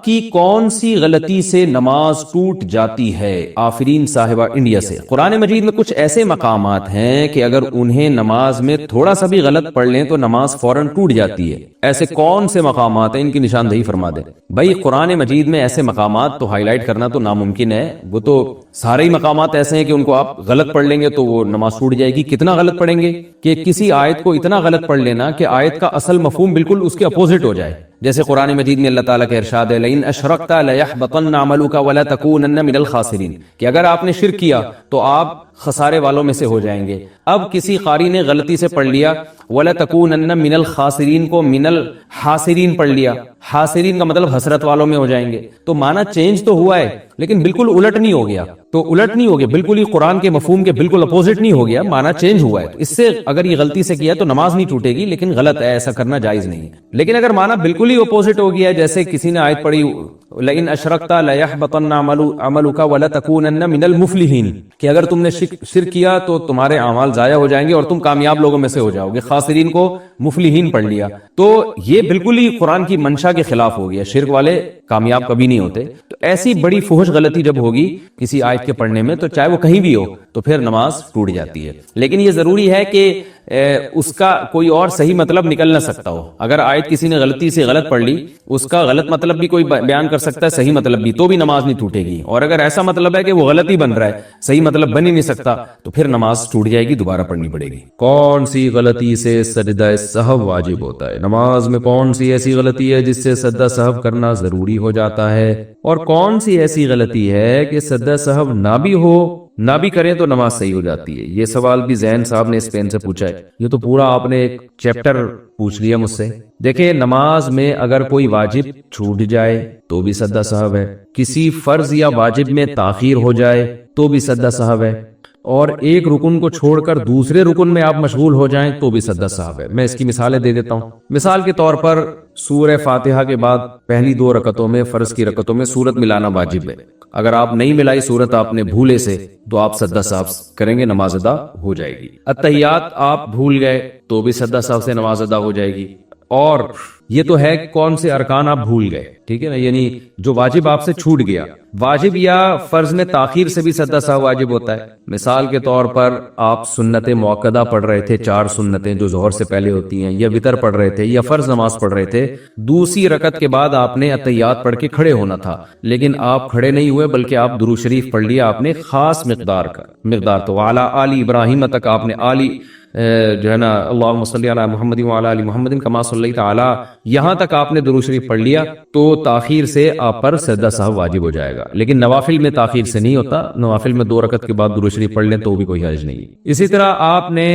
کی کون سی غلطی سے نماز ٹوٹ جاتی ہے؟ آفرین صاحبہ انڈیا سے۔ قرآن مجید میں کچھ ایسے مقامات ہیں کہ اگر انہیں نماز میں تھوڑا سا بھی غلط پڑھ لیں تو نماز فوراً ٹوٹ جاتی ہے۔ ایسے کون سے مقامات ہیں؟ ان کی نشاندہی فرما دیں بھائی۔ قرآن مجید میں ایسے مقامات تو ہائی لائٹ کرنا تو ناممکن ہے، وہ تو سارے ہی مقامات ایسے ہیں کہ ان کو آپ غلط پڑھ لیں گے تو وہ نماز ٹوٹ جائے گی۔ کتنا غلط پڑھیں گے کہ کسی آیت کو اتنا غلط پڑھ لینا کہ آیت کا اصل مفہوم بالکل اس کے اپوزٹ ہو جائے۔ جیسے قرآن مجید میں اللہ تعالیٰ کا ارشاد ہے لئن اشرکت لیحبطن عملک ولتکونن من الخاسرین، کہ اگر آپ نے شرک کیا تو آپ خسارے والوں میں سے ہو جائیں گے۔ اب کسی قاری نے غلطی سے پڑھ لیا وَلَتَكُونَنَّ مِنَ الْخَاسِرِينَ کو من الحاسرین پڑھ لیا، حاسرین کا مطلب حسرت والوں میں ہو جائیں گے، تو معنی چینج تو ہوا ہے لیکن بالکل الٹ نہیں ہو گیا، تو الٹ نہیں ہو گیا، بالکل ہی قرآن کے مفہوم کے بالکل اپوزٹ نہیں ہو گیا، معنی چینج ہوا ہے۔ تو اس سے اگر یہ غلطی سے کیا تو نماز نہیں ٹوٹے گی، لیکن غلط ہے، ایسا کرنا جائز نہیں ہے۔ لیکن اگر معنی بالکل ہی اپوزٹ ہو گیا، جیسے کسی نے آیت پڑھی لئن اشرکت لیحبطن عملک ولتکونن من المفلحین، کہ اگر تم نے شرک کیا تو تمہارے اعمال ضائع ہو جائیں گے اور تم کامیاب لوگوں میں سے ہو جاؤ گے، خاسرین کو مفلحین پڑھ لیا، تو یہ بالکل ہی قرآن کی منشا کے خلاف ہو گیا، شرک والے کامیاب کبھی نہیں ہوتے۔ تو ایسی بڑی فحش غلطی جب ہوگی کسی آیت کے پڑھنے میں تو چاہے وہ کہیں بھی ہو تو پھر نماز ٹوٹ جاتی ہے۔ لیکن یہ ضروری ہے کہ اس کا کوئی اور صحیح مطلب نکل نہ سکتا ہو۔ اگر آیت کسی نے غلطی سے غلط پڑھ لی، اس کا غلط مطلب بھی کوئی بیان کر سکتا ہے، صحیح مطلب بھی، تو بھی نماز نہیں ٹوٹے گی۔ اور اگر ایسا مطلب ہے کہ وہ غلط ہی بن رہا ہے، صحیح مطلب بن ہی نہیں سکتا، تو پھر نماز ٹوٹ جائے گی، دوبارہ پڑھنی پڑے گی۔ کون سی غلطی سے سجدہ سہو واجب ہوتا ہے؟ نماز میں کون سی ایسی غلطی ہے جس سے سجدہ سہو کرنا ضروری ہو جاتا ہے، اور کون سی ایسی غلطی ہے کہ سجدہ سہو نہ بھی ہو نہ بھی کریں تو نماز صحیح ہو جاتی ہے؟ یہ سوال بھی زین صاحب نے اسپین سے پوچھا ہے۔ یہ تو پورا آپ نے ایک چیپٹر پوچھ لیا مجھ سے۔ دیکھیں، نماز میں اگر کوئی واجب چھوٹ جائے تو بھی سجدہ سہو ہے، کسی فرض یا واجب میں تاخیر ہو جائے تو بھی سجدہ سہو ہے، اور ایک رکن کو چھوڑ کر دوسرے رکن میں آپ مشغول ہو جائیں تو بھی سجدہ سہو ہے۔ میں اس کی مثالیں دے دیتا ہوں۔ مثال کے طور پر سورہ فاتحہ کے بعد پہلی 2 رکعتوں میں، فرض کی رکعتوں میں سورت ملانا واجب ہے۔ اگر آپ نہیں ملائی سورت، آپ نے بھولے سے، تو آپ سجدہ سہو کریں گے، نماز ادا ہو جائے گی۔ التحیات آپ بھول گئے تو بھی سجدہ سہو سے نماز ادا ہو جائے گی۔ اور یہ تو ہے کون سے ارکان آپ بھول گئے، ٹھیک ہے نا، یعنی جو واجب آپ سے چھوٹ گیا، واجب یا فرض میں تاخیر سے بھی سجدہ سہو واجب ہوتا ہے۔ مثال کے طور پر آپ سنت موقدہ پڑھ رہے تھے، 4 سنتیں جو ظہر سے پہلے ہوتی ہیں، یا وتر پڑھ رہے تھے، یا فرض نماز پڑھ رہے تھے، دوسری رکعت کے بعد آپ نے التحیات پڑھ کے کھڑے ہونا تھا، لیکن آپ کھڑے نہیں ہوئے بلکہ آپ درود شریف پڑھ لیا، آپ نے خاص مقدار تو وعلی آل ابراہیم تک آپ نے جو ہے نا اللہم صلی علی محمد وعلی آل محمد کما صلیت علی، یہاں تک آپ نے درود شریف پڑھ لیا تو تاخیر سے آپ پر سجدہ سہو واجب ہو جائے گا۔ لیکن نوافل میں تاخیر سے نہیں ہوتا، نوافل میں 2 رکعت کے بعد درود شریف پڑھ لیں تو بھی کوئی حرج نہیں۔ اسی طرح آپ نے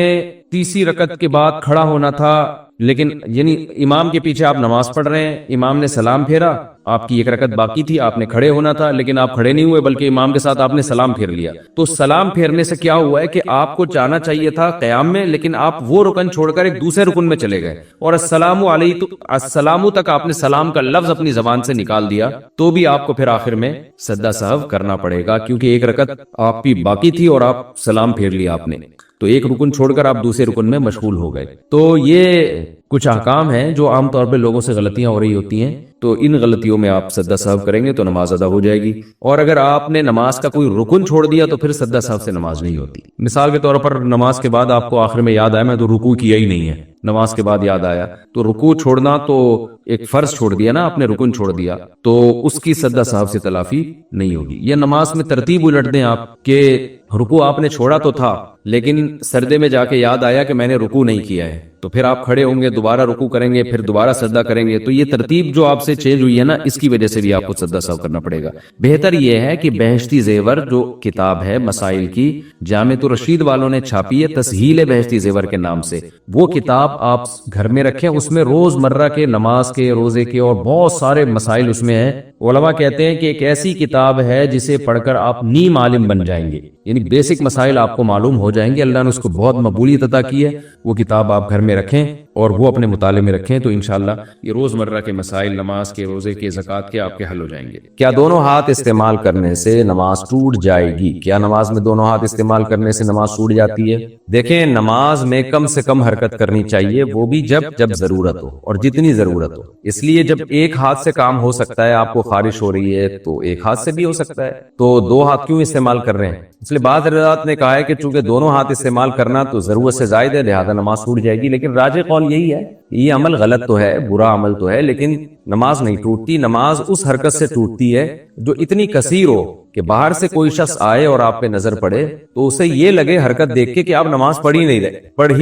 تیسری رکعت کے بعد کھڑا ہونا تھا، لیکن یعنی امام کے پیچھے آپ نماز پڑھ رہے ہیں، امام نے سلام پھیرا، آپ کی 1 رکعت باقی تھی، آپ نے کھڑے ہونا تھا لیکن آپ کھڑے نہیں ہوئے بلکہ امام کے ساتھ آپ نے سلام پھیر لیا، تو سلام پھیرنے سے کیا ہوا ہے کہ آپ کو جانا چاہیے تھا قیام میں، لیکن آپ وہ رکن چھوڑ کر ایک دوسرے رکن میں چلے گئے، اور السلام تک آپ نے سلام کا لفظ اپنی زبان سے نکال دیا، تو بھی آپ کو پھر آخر میں سجدہ سہو کرنا پڑے گا، کیونکہ 1 رکعت آپ کی باقی تھی اور آپ سلام پھیر لیا آپ نے، تو ایک رکن چھوڑ کر آپ دوسرے رکن میں مشغول ہو گئے۔ تو یہ کچھ احکام ہیں جو عام طور پہ لوگوں سے غلطیاں ہو رہی ہوتی ہیں، تو ان غلطیوں میں آپ سجدہ سہو کریں گے تو نماز ادا ہو جائے گی۔ اور اگر آپ نے نماز کا کوئی رکن چھوڑ دیا تو پھر سجدہ سہو سے نماز نہیں ہوتی۔ مثال کے طور پر نماز کے بعد آپ کو آخر میں یاد آیا میں تو رکوع کیا ہی نہیں ہے، نماز کے بعد یاد آیا، تو رکوع چھوڑنا تو ایک فرض چھوڑ دیا نا، آپ نے رکن چھوڑ دیا، تو اس کی سجدہ سہو سے تلافی نہیں ہوگی۔ یہ نماز میں ترتیب الٹ دیں آپ کہ رکوع آپ نے چھوڑا تو تھا لیکن سجدے میں جا کے یاد آیا کہ میں نے رکوع نہیں کیا ہے، تو پھر آپ کھڑے ہوں گے، دوبارہ رکوع کریں گے، پھر دوبارہ سجدہ کریں گے، تو یہ ترتیب جو آپ سے چینج ہوئی ہے نا، اس کی وجہ سے بھی آپ کو سجدہ سہو کرنا پڑے گا۔ بہتر یہ ہے کہ بہشتی زیور جو کتاب ہے مسائل کی، جامع الرشید والوں نے چھاپی ہے تسہیل بہشتی زیور کے نام سے، وہ کتاب آپ گھر میں رکھیں، اس میں روز مرہ کے نماز کے، روزے کے اور بہت سارے مسائل اس میں ہیں۔ علماء کہتے ہیں کہ ایک ایسی کتاب ہے جسے پڑھ کر آپ نیم عالم بن جائیں گے، یعنی بیسک مسائل آپ کو معلوم ہو جائیں گے، اللہ نے اس کو بہت مقبولیت عطا کی ہے۔ وہ کتاب آپ گھر میں رکھیں اور وہ اپنے مطالعے میں رکھیں تو انشاءاللہ یہ روزمرہ کے مسائل نماز کے، روزے کے، زکوٰۃ کے آپ کے حل ہو جائیں گے۔ کیا دونوں ہاتھ استعمال کرنے سے نماز ٹوٹ جائے گی؟ کیا نماز میں دونوں ہاتھ استعمال کرنے سے نماز ٹوٹ جاتی ہے؟ دیکھیں، نماز میں کم سے کم حرکت کرنی چاہیے، وہ بھی جب ضرورت ہو اور جتنی ضرورت ہو۔ اس لیے جب ایک ہاتھ سے کام ہو سکتا ہے، آپ کو خارش ہو رہی ہے تو ایک ہاتھ سے بھی ہو سکتا ہے، تو دو ہاتھ کیوں استعمال کر رہے ہیں؟ اس لیے بعض حضرات نے کہا ہے کہ چونکہ دونوں ہاتھ استعمال کرنا تو ضرورت سے زائد ہے، لہذا نماز ٹوٹ جائے گی، لیکن راجح قول یہی ہے، یہ عمل غلط تو ہے، برا عمل تو ہے، لیکن نماز نہیں ٹوٹتی۔ نماز اس حرکت سے ٹوٹتی ہے جو اتنی کثیر ہو کہ باہر سے کوئی شخص آئے اور آپ پہ نظر پڑے تو اسے یہ لگے حرکت دیکھ کے کہ آپ نماز پڑھ ہی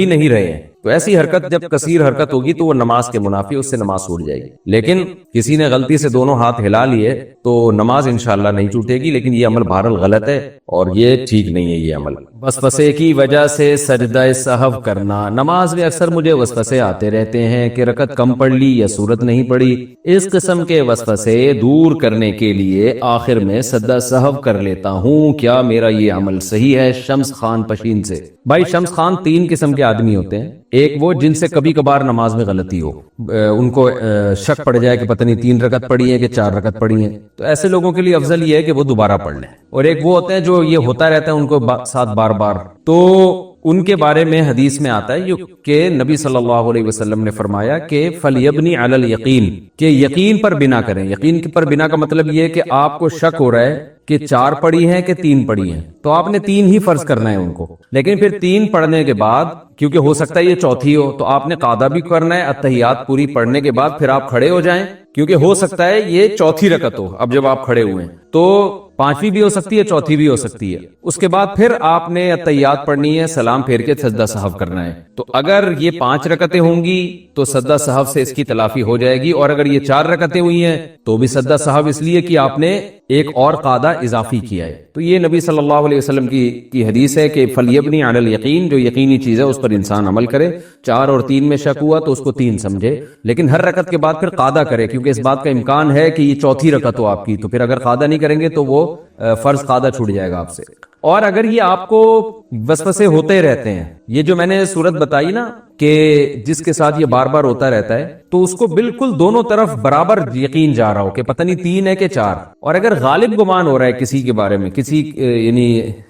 نہیں رہے ہیں، تو ایسی حرکت جب کثیر حرکت ہوگی تو وہ نماز کے منافی، اس سے نماز ٹوٹ جائے گی۔ لیکن کسی نے غلطی سے دونوں ہاتھ ہلا لیے تو نماز انشاءاللہ نہیں ٹوٹے گی، لیکن یہ عمل بہرحال غلط ہے اور یہ ٹھیک نہیں ہے یہ عمل۔ وسوسے کی وجہ سے سجدہ سہو کرنا۔ نماز میں اکثر مجھے وسوسے آتے رہتے ہیں کہ رکعت کم پڑھ لی یا سورت نہیں پڑھی۔ اس قسم کے وسوسے دور کرنے کے لیے آخر میں سجدہ سہو کر لیتا ہوں، کیا میرا یہ عمل صحیح ہے؟ شمس خان پشین سے۔ بھائی شمس خان، تین قسم کے آدمی ہوتے ہیں، ایک وہ جن سے کبھی کبھار نماز میں غلطی ہو، ان کو شک پڑ جائے کہ پتہ نہیں 3 رکعت پڑھی ہے کہ 4 رکعت پڑھی ہے، تو ایسے لوگوں کے لیے افضل یہ ہے کہ وہ دوبارہ پڑھ لیں۔ اور ایک وہ ہوتے ہیں جو یہ ہوتا رہتا ہے ان کو ساتھ بار بار، تو ان کے بارے میں حدیث میں آتا ہے کہ نبی صلی اللہ علیہ وسلم نے فرمایا کہ فَلْيَبْنِ عَلَى الْيَقِينِ، کہ یقین پر بنا کریں۔ یقین پر بنا کا مطلب یہ ہے کہ آپ کو شک ہو رہا ہے کہ 4 پڑھی ہیں کہ 3 پڑھی ہیں، تو آپ نے 3 ہی فرض کرنا ہے ان کو، لیکن پھر 3 پڑھنے کے بعد کیونکہ ہو سکتا ہے یہ چوتھی ہو، تو آپ نے قاعدہ بھی کرنا ہے، اتحیات پوری پڑھنے کے بعد پھر آپ کھڑے ہو جائیں، کیونکہ ہو سکتا ہے یہ چوتھی رکعت ہو، اب جب آپ کھڑے ہوئے ہیں تو 5ویں بھی ہو سکتی ہے، چوتھی بھی ہو سکتی ہے۔ اس کے بعد پھر آپ نے اتحیات پڑھنی ہے، سلام پھیر کے سجدہ سہو کرنا ہے۔ تو اگر یہ 5 رکعتیں ہوں گی تو سجدہ سہو سے اس کی تلافی ہو جائے گی، اور اگر یہ 4 رکعتیں ہوئی ہیں تو بھی سجدہ سہو اس لیے کہ آپ نے ایک اور قاعدہ اضافی کیا ہے۔ تو یہ نبی صلی اللہ علیہ وسلم کی حدیث ہے کہ فَلْيَبْنِ عَلَى الْيَقِينِ، جو یقینی چیز ہے اس پر انسان عمل کرے۔ 4 اور 3 میں شک ہوا تو اس کو 3 سمجھے، لیکن ہر رکعت کے بعد پھر قاعدہ کرے، کیونکہ اس بات کا امکان ہے کہ یہ چوتھی رکعت ہو آپ کی، تو پھر اگر قاعدہ نہیں کریں گے تو وہ فرض قاعدہ چھوٹ جائے گا آپ سے۔ اور اگر یہ آپ کو وسوسے ہوتے رہتے ہیں، یہ جو میں نے صورت بتائی نا کہ جس کے ساتھ یہ بار بار ہوتا رہتا ہے، تو اس کو بالکل دونوں طرف برابر یقین جا رہا ہو کہ پتہ نہیں 3 ہے کہ 4، اور اگر غالب گمان ہو رہا ہے کسی کے بارے میں، یعنی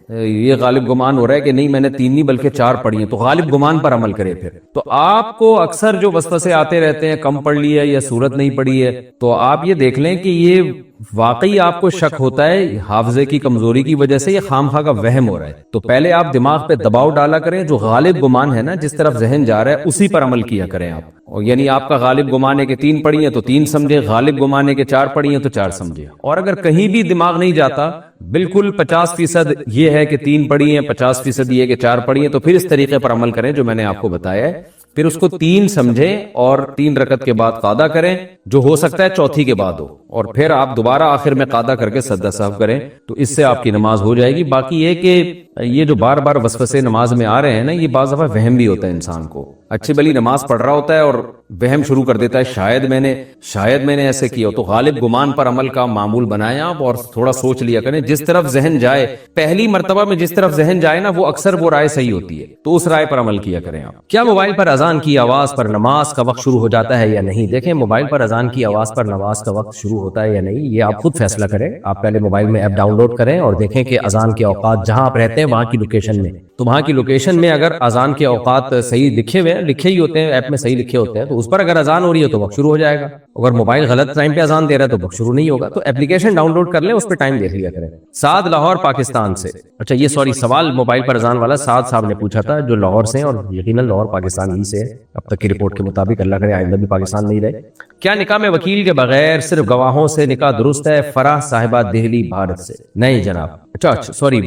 یہ غالب گمان ہو رہا ہے کہ نہیں میں نے 3 نہیں بلکہ 4 پڑھی ہیں، تو غالب گمان پر عمل کرے۔ پھر تو آپ کو اکثر جو وسوسے آتے رہتے ہیں، کم پڑھ لی ہے یا سورت نہیں پڑھی ہے، تو آپ یہ دیکھ لیں کہ یہ واقعی آپ کو شک ہوتا ہے حافظے کی کمزوری کی وجہ سے، یہ خامخواہ کا وہم ہو رہا ہے، تو پہلے آپ دماغ پہ دباؤ ڈالا کریں، جو غالب گمان ہے نا جس طرف ذہن جا رہا ہے اسی پر عمل کیا کریں آپ۔ اور یعنی آپ کا غالب گمان ہے کہ 3 پڑھی ہیں تو 3 سمجھے، غالب گمان ہے کہ 4 پڑھی ہیں تو 4 سمجھے۔ اور اگر کہیں بھی دماغ نہیں جاتا، بالکل 50% یہ ہے کہ 3 پڑھی ہیں، 50% یہ ہے کہ 4 پڑھی ہیں، تو پھر اس طریقے پر عمل کریں جو میں نے آپ کو بتایا ہے، پھر اس کو 3 سمجھیں اور 3 رکعت کے بعد قاعدہ کریں، جو ہو سکتا ہے چوتھی کے بعد ہو، اور پھر آپ دوبارہ آخر میں قاعدہ کر کے سجدہ سہو کریں، تو اس سے آپ کی نماز ہو جائے گی۔ باقی یہ کہ یہ جو بار بار وسوسے نماز میں آ رہے ہیں نا، یہ بعض دفعہ وہم بھی ہوتا ہے انسان کو، اچھی بلی نماز پڑھ رہا ہوتا ہے اور وہم شروع کر دیتا ہے شاید میں نے ایسے کیا ہو، تو غالب گمان پر عمل کا معمول بنائیں آپ، اور تھوڑا سوچ لیا کریں، جس طرف ذہن جائے، پہلی مرتبہ میں جس طرف ذہن جائے نا وہ اکثر وہ رائے صحیح ہوتی ہے، تو اس رائے پر عمل کیا کریں آپ۔ کیا موبائل پر اذان کی آواز پر نماز کا وقت شروع ہو جاتا ہے یا نہیں؟ دیکھیں، موبائل پر اذان کی آواز پر نماز کا وقت شروع ہوتا ہے یا نہیں، یہ آپ خود فیصلہ کریں۔ آپ پہلے موبائل میں ایپ ڈاؤن لوڈ کریں اور دیکھیں کہ اذان کے اوقات جہاں آپ رہتے ہیں وہاں کی لوکیشن میں، تو وہاں کی لوکیشن میں اگر اذان کے اوقات صحیح لکھے ہی ہوتے ہیں، ایپ میں صحیح لکھے ہوتے ہیں، تو اس پر اگر اذان ہو رہی ہے تو وقت شروع ہو جائے گا۔ اگر موبائل غلط ٹائم پہ اذان دے رہا ہے تو وقت شروع نہیں ہوگا، تو اپلیکیشن ڈاؤن لوڈ کر لیں، اس پہ ٹائم دیکھ لیا کریں۔ سعد لاہور پاکستان سے، اچھا یہ سوال موبائل پر اذان والا سعد صاحب نے پوچھا تھا، جو لاہور سے ہیں، اور یقیناً لاہور پاکستان ہی سے ہے، اب تک کی رپورٹ کے مطابق، اللہ کرے آئندہ بھی پاکستان نہیں رہے۔ کیا نکاح میں وکیل کے بغیر صرف گواہوں سے نکاح درست ہے؟ فرح صاحبہ دہلی بھارت سے۔ نہیں جناب،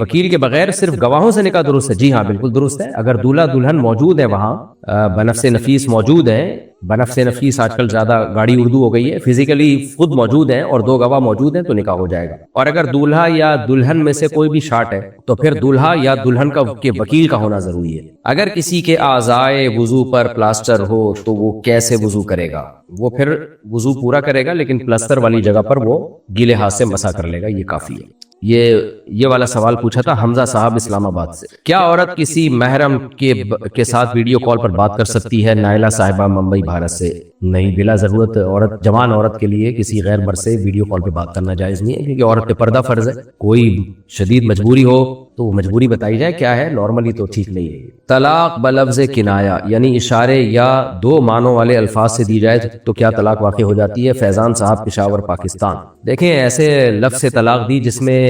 وکیل کے بغیر صرف گواہوں سے نکاح درست ہے؟ جی ہاں بالکل درست ہے، اگر دولہا دلہن موجود ہے وہاں، بنفس نفیس موجود ہیں، بنفس نفیس آج کل زیادہ گاڑی اردو ہو گئی ہے، فزیکلی خود موجود ہیں اور 2 گواہ موجود ہیں تو نکاح ہو جائے گا۔ اور اگر دولہا یا دلہن میں سے کوئی بھی شارٹ ہے تو پھر دولہا یا دلہن کے وکیل کا ہونا ضروری ہے۔ اگر کسی کے اعضائے وضو پر پلاسٹر ہو تو وہ کیسے وضو کرے گا؟ وہ پھر وضو پورا کرے گا، لیکن پلاسٹر والی جگہ پر وہ گیلے ہاتھ سے مسح کر لے گا، یہ کافی ہے۔ یہ والا سوال پوچھا تھا حمزہ صاحب اسلام آباد سے. کیا عورت کسی محرم کے ساتھ ویڈیو کال پر بات کر سکتی ہے؟ نائلہ صاحبہ ممبئی بھارت سے. نہیں، بلا ضرورت عورت، جوان عورت کے لیے کسی غیر مرد سے ویڈیو کال پہ بات کرنا جائز نہیں ہے، کیونکہ عورت پہ پردہ فرض ہے. کوئی شدید مجبوری ہو تو وہ مجبوری بتائی جائے کیا ہے، نارملی تو ٹھیک نہیں ہے. طلاق بلفظ کنایا یعنی اشارے یا دو معنوں والے الفاظ سے دی جائے تو کیا طلاق واقع ہو جاتی ہے؟ فیضان صاحب پشاور پاکستان. دیکھیں، ایسے لفظ سے طلاق دی جس میں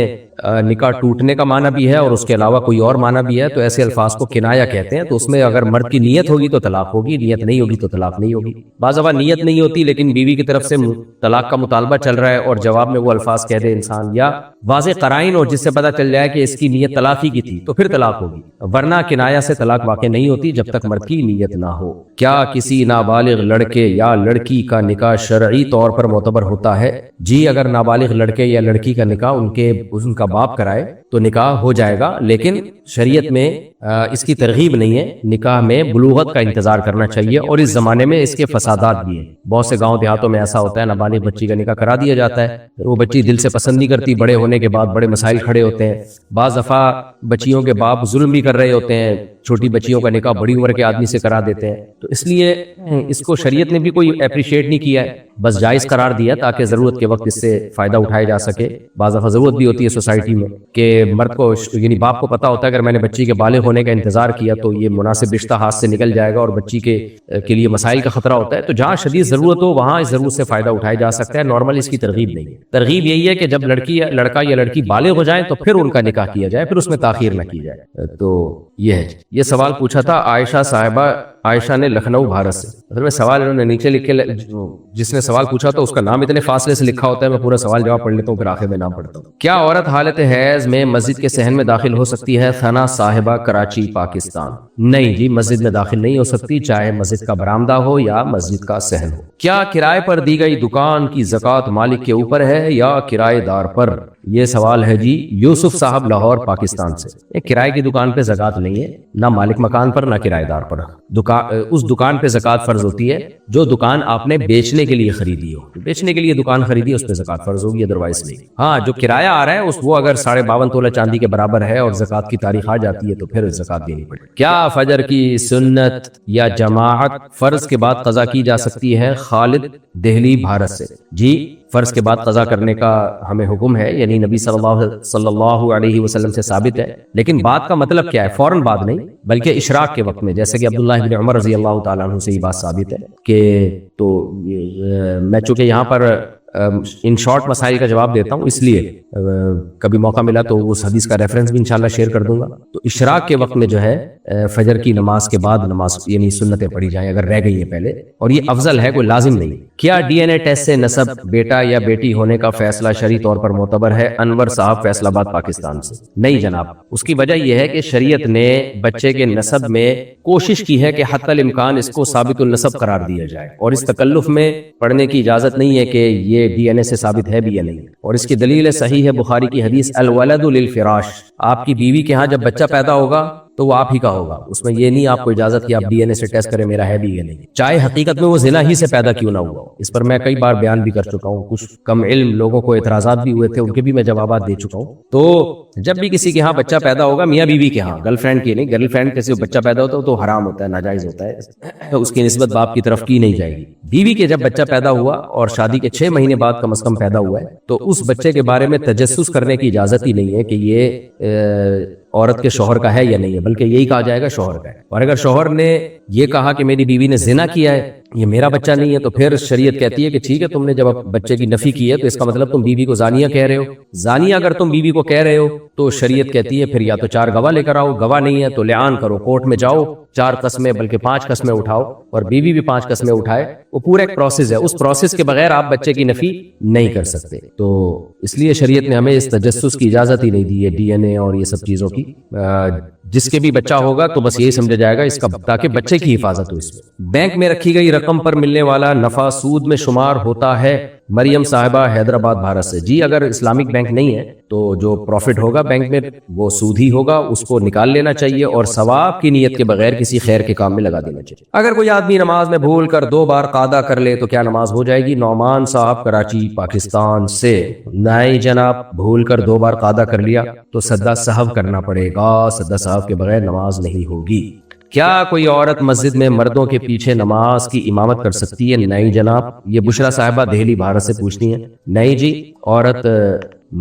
نکاح ٹوٹنے کا معنی بھی ہے اور اس کے علاوہ کوئی اور معنی بھی ہے، تو ایسے الفاظ کو کنایا کہتے ہیں. تو اس میں اگر مرد کی نیت ہوگی تو طلاق ہوگی، نیت نہیں ہوگی تو طلاق نہیں ہوگی. بعض دفعہ نیت نہیں ہوتی لیکن بیوی کی طرف سے طلاق کا مطالبہ چل رہا ہے اور جواب میں وہ الفاظ کہہ دے انسان، یا واضح قرائن ہو جس سے پتہ چل جائے کہ اس کی نیت طلاق ہی کی تھی، تو پھر طلاق ہوگی. ورنہ کنایا سے طلاق واقع نہیں ہوتی جب تک مرد کی نیت نہ ہو. کیا کسی نابالغ لڑکے یا لڑکی کا نکاح شرعی طور پر معتبر ہوتا ہے؟ جی، اگر نابالغ لڑکے یا لڑکی کا نکاح ان کا باپ کرائے تو نکاح ہو جائے گا، لیکن شریعت میں اس کی ترغیب نہیں ہے. نکاح میں بلوغت کا انتظار کرنا چاہیے، اور اس زمانے میں اس کے فسادات بھی ہیں. بہت سے گاؤں دیہاتوں میں ایسا ہوتا ہے، نابالغ بچی کا نکاح کرا دیا جاتا ہے، وہ بچی دل سے پسند نہیں کرتی، بڑے ہونے کے بعد بڑے مسائل کھڑے ہوتے ہیں. بعض دفعہ بچیوں کے باپ ظلم بھی کر رہے ہوتے ہیں، چھوٹی بچیوں کا نکاح بڑی عمر کے آدمی سے کرا دیتے ہیں. تو اس لیے اس کو شریعت نے بھی کوئی اپریشیٹ نہیں کیا ہے، بس جائز قرار دیا تاکہ ضرورت کے وقت اس سے فائدہ اٹھایا جا سکے. بعض دفعہ ضرورت بھی ہوتی ہے سوسائٹی میں کہ مرد کو یعنی باپ کو پتا ہوتا ہے اگر میں نے بچی کے بالغ ہونے کا انتظار کیا تو یہ مناسب رشتہ ہاتھ سے نکل جائے گا اور بچی کے لیے مسائل کا خطرہ ہوتا ہے. تو جہاں شدید ضرورت ہو وہاں اس ضرورت سے فائدہ اٹھایا جا سکتا ہے. نارمل اس کی ترغیب نہیں ہے. ترغیب یہی ہے کہ جب لڑکا یا لڑکی بالغ ہو جائیں تو پھر ان کا نکاح کیا جائے، پھر اس میں تاخیر نہ کی جائے. تو یہ ہے. یہ سوال پوچھا تھا عائشہ صاحبہ، عائشہ نے لکھنؤ بھارت سے. اصل میں سوال انہوں نے نیچے لکھ کے، جس نے سوال پوچھا تو اس کا نام اتنے فاصلے سے لکھا ہوتا ہے، میں پورا سوال جواب پڑھ لیتا ہوں پھر آخر میں نام پڑھتا ہوں. کیا عورت حالت حیض میں مسجد کے صحن میں داخل ہو سکتی ہے؟ ثنا صاحبہ کراچی پاکستان. نہیں جی، مسجد میں داخل نہیں ہو سکتی، چاہے مسجد کا برآمدہ ہو یا مسجد کا صحن ہو. کیا کرائے پر دی گئی دکان کی زکوٰۃ مالک کے اوپر ہے یا کرائے دار پر؟ یہ سوال ہے جی یوسف صاحب لاہور پاکستان سے. ایک کرائے کی دکان پہ زکوٰۃ نہیں ہے، نہ مالک مکان پر نہ کرائے دار پر. اس دکان پہ زکوٰۃ فرض ہوتی ہے جو دکان آپ نے بیچنے کے لیے خریدی ہو. بیچنے کے لیے دکان خریدی اس پہ زکوٰۃ فرض ہوگی، ادروائز نہیں. ہاں، جو کرایہ آ رہا ہے وہ اگر 52.5 تولہ چاندی کے برابر ہے اور زکوٰۃ کی تاریخ آ جاتی ہے تو پھر زکوٰۃ دینی پڑے. کیا فجر کی سنت یا جماعت فرض کے بعد قضا کی جا سکتی ہے؟ خالد دہلی بھارت سے. جی، فرض کے بعد قضا کرنے کا ہمیں حکم ہے، یعنی نبی صلی اللہ علیہ وسلم سے ثابت ہے. لیکن بات کا مطلب کیا ہے؟ فوراً بعد نہیں بلکہ اشراق کے وقت میں، جیسے کہ عبداللہ بن عمر رضی اللہ تعالیٰ عنہ سے یہ بات ثابت ہے کہ تو میں چونکہ یہاں پر ان شارٹ مسائل کا جواب دیتا ہوں، اس لیے کبھی موقع ملا تو اس حدیث کا ریفرنس بھی انشاءاللہ شیئر کر دوں گا. تو اشراق کے وقت میں جو ہے فجر کی نماز کے بعد نماز یعنی سنتیں پڑھی جائیں اگر رہ گئی ہیں پہلے، اور یہ افضل ہے، کوئی لازم نہیں. کیا ڈی این اے ٹیسٹ سے نسب بیٹا یا بیٹی ہونے کا فیصلہ شرعی طور پر معتبر ہے؟ انور صاحب فیصل آباد پاکستان سے. نہیں جناب، اس کی وجہ یہ ہے کہ شریعت نے بچے کے نسب میں کوشش کی ہے کہ حتی الامکان اس کو ثابت النسب قرار دیا جائے، اور اس تکلف میں پڑھنے کی اجازت نہیں ہے کہ یہ ڈی این اے سے ثابت ہے بھی یا نہیں. اور اس کی دلیل صحیح ہے بخاری کی حدیث الولد للفراش. آپ کی بیوی کے ہاں جب بچہ پیدا ہوگا تو وہ آپ ہی کا ہوگا، اس میں یہ نہیں آپ کو اجازت کہ آپ ڈی این اے سے ٹیسٹ کریں میرا ہے بھی یا نہیں، چاہے حقیقت میں وہ زنا ہی سے پیدا کیوں نہ ہوا. اس پر میں کئی بار بیان بھی کر چکا ہوں، کچھ کم علم لوگوں کو اعتراضات بھی ہوئے تھے، ان کے بھی میں جوابات دے چکا ہوں. تو جب بھی کسی کے ہاں بچہ پیدا ہوگا، میاں بیوی کے ہاں، گرل فرینڈ کے نہیں، گرل فرینڈ کسی بچہ پیدا ہوتا ہے تو حرام ہوتا ہے، ناجائز ہوتا ہے، اس کی نسبت باپ کی طرف کی نہیں جائے گی. بیوی کے جب بچہ پیدا ہوا اور شادی کے 6 مہینے بعد کم از کم پیدا ہوا ہے تو اس بچے کے بارے میں تجسس کرنے کی اجازت ہی نہیں ہے کہ یہ عورت کے شوہر کا ہے یا نہیں ہے، بلکہ یہی کہا جائے گا شوہر کا ہے. اور اگر شوہر نے یہ کہا کہ میری بیوی نے زنا کیا ہے، یہ میرا بچہ نہیں ہے، تو پھر شریعت کہتی ہے کہ ٹھیک ہے، تم نے جب بچے کی نفی کی ہے تو اس کا مطلب تم بیوی کو زانیہ کہہ رہے ہو. زانیہ اگر تم بیوی کو کہہ رہے ہو تو شریعت کہتی ہے پھر یا تو 4 گواہ لے کر آؤ، گواہ نہیں ہے تو لعان کرو، کورٹ میں جاؤ، 4 قسمیں بلکہ 5 قسمیں اٹھاؤ، اور بیوی بھی 5 قسمیں اٹھائے. وہ پورا ایک پروسیس ہے، اس پروسیس کے بغیر آپ بچے کی نفی نہیں کر سکتے. تو اس لیے شریعت نے ہمیں اس تجسس کی اجازت ہی نہیں دی ہے، ڈی این اے اور یہ سب چیزوں کی. جس کے بھی بچہ ہوگا تو بس یہی سمجھا جائے گا اس کا، تاکہ بچے کی حفاظت ہو. اس میں بینک میں رکھی گئی رقم پر ملنے والا نفع سود میں شمار ہوتا ہے مریم صاحبہ حیدرآباد بھارت سے، جی اگر اسلامک بینک نہیں ہے تو جو پروفٹ ہوگا بینک میں وہ سود ہی ہوگا، اس کو نکال لینا چاہیے اور ثواب کی نیت کے بغیر کسی خیر کے کام میں لگا دینا چاہیے۔ اگر کوئی آدمی نماز میں بھول کر 2 بار قاعدہ کر لے تو کیا نماز ہو جائے گی؟ نعمان صاحب کراچی پاکستان سے، نہیں جناب، بھول کر 2 بار قاعدہ کر لیا تو سجدہ سہو کرنا پڑے گا، سجدہ سہو کے بغیر نماز نہیں ہوگی۔ کیا کوئی عورت مسجد میں مردوں کے پیچھے نماز کی امامت کر سکتی ہے؟ نہیں جناب، یہ بشرا صاحبہ دہلی بھارت سے پوچھتی ہیں۔ نہیں جی، عورت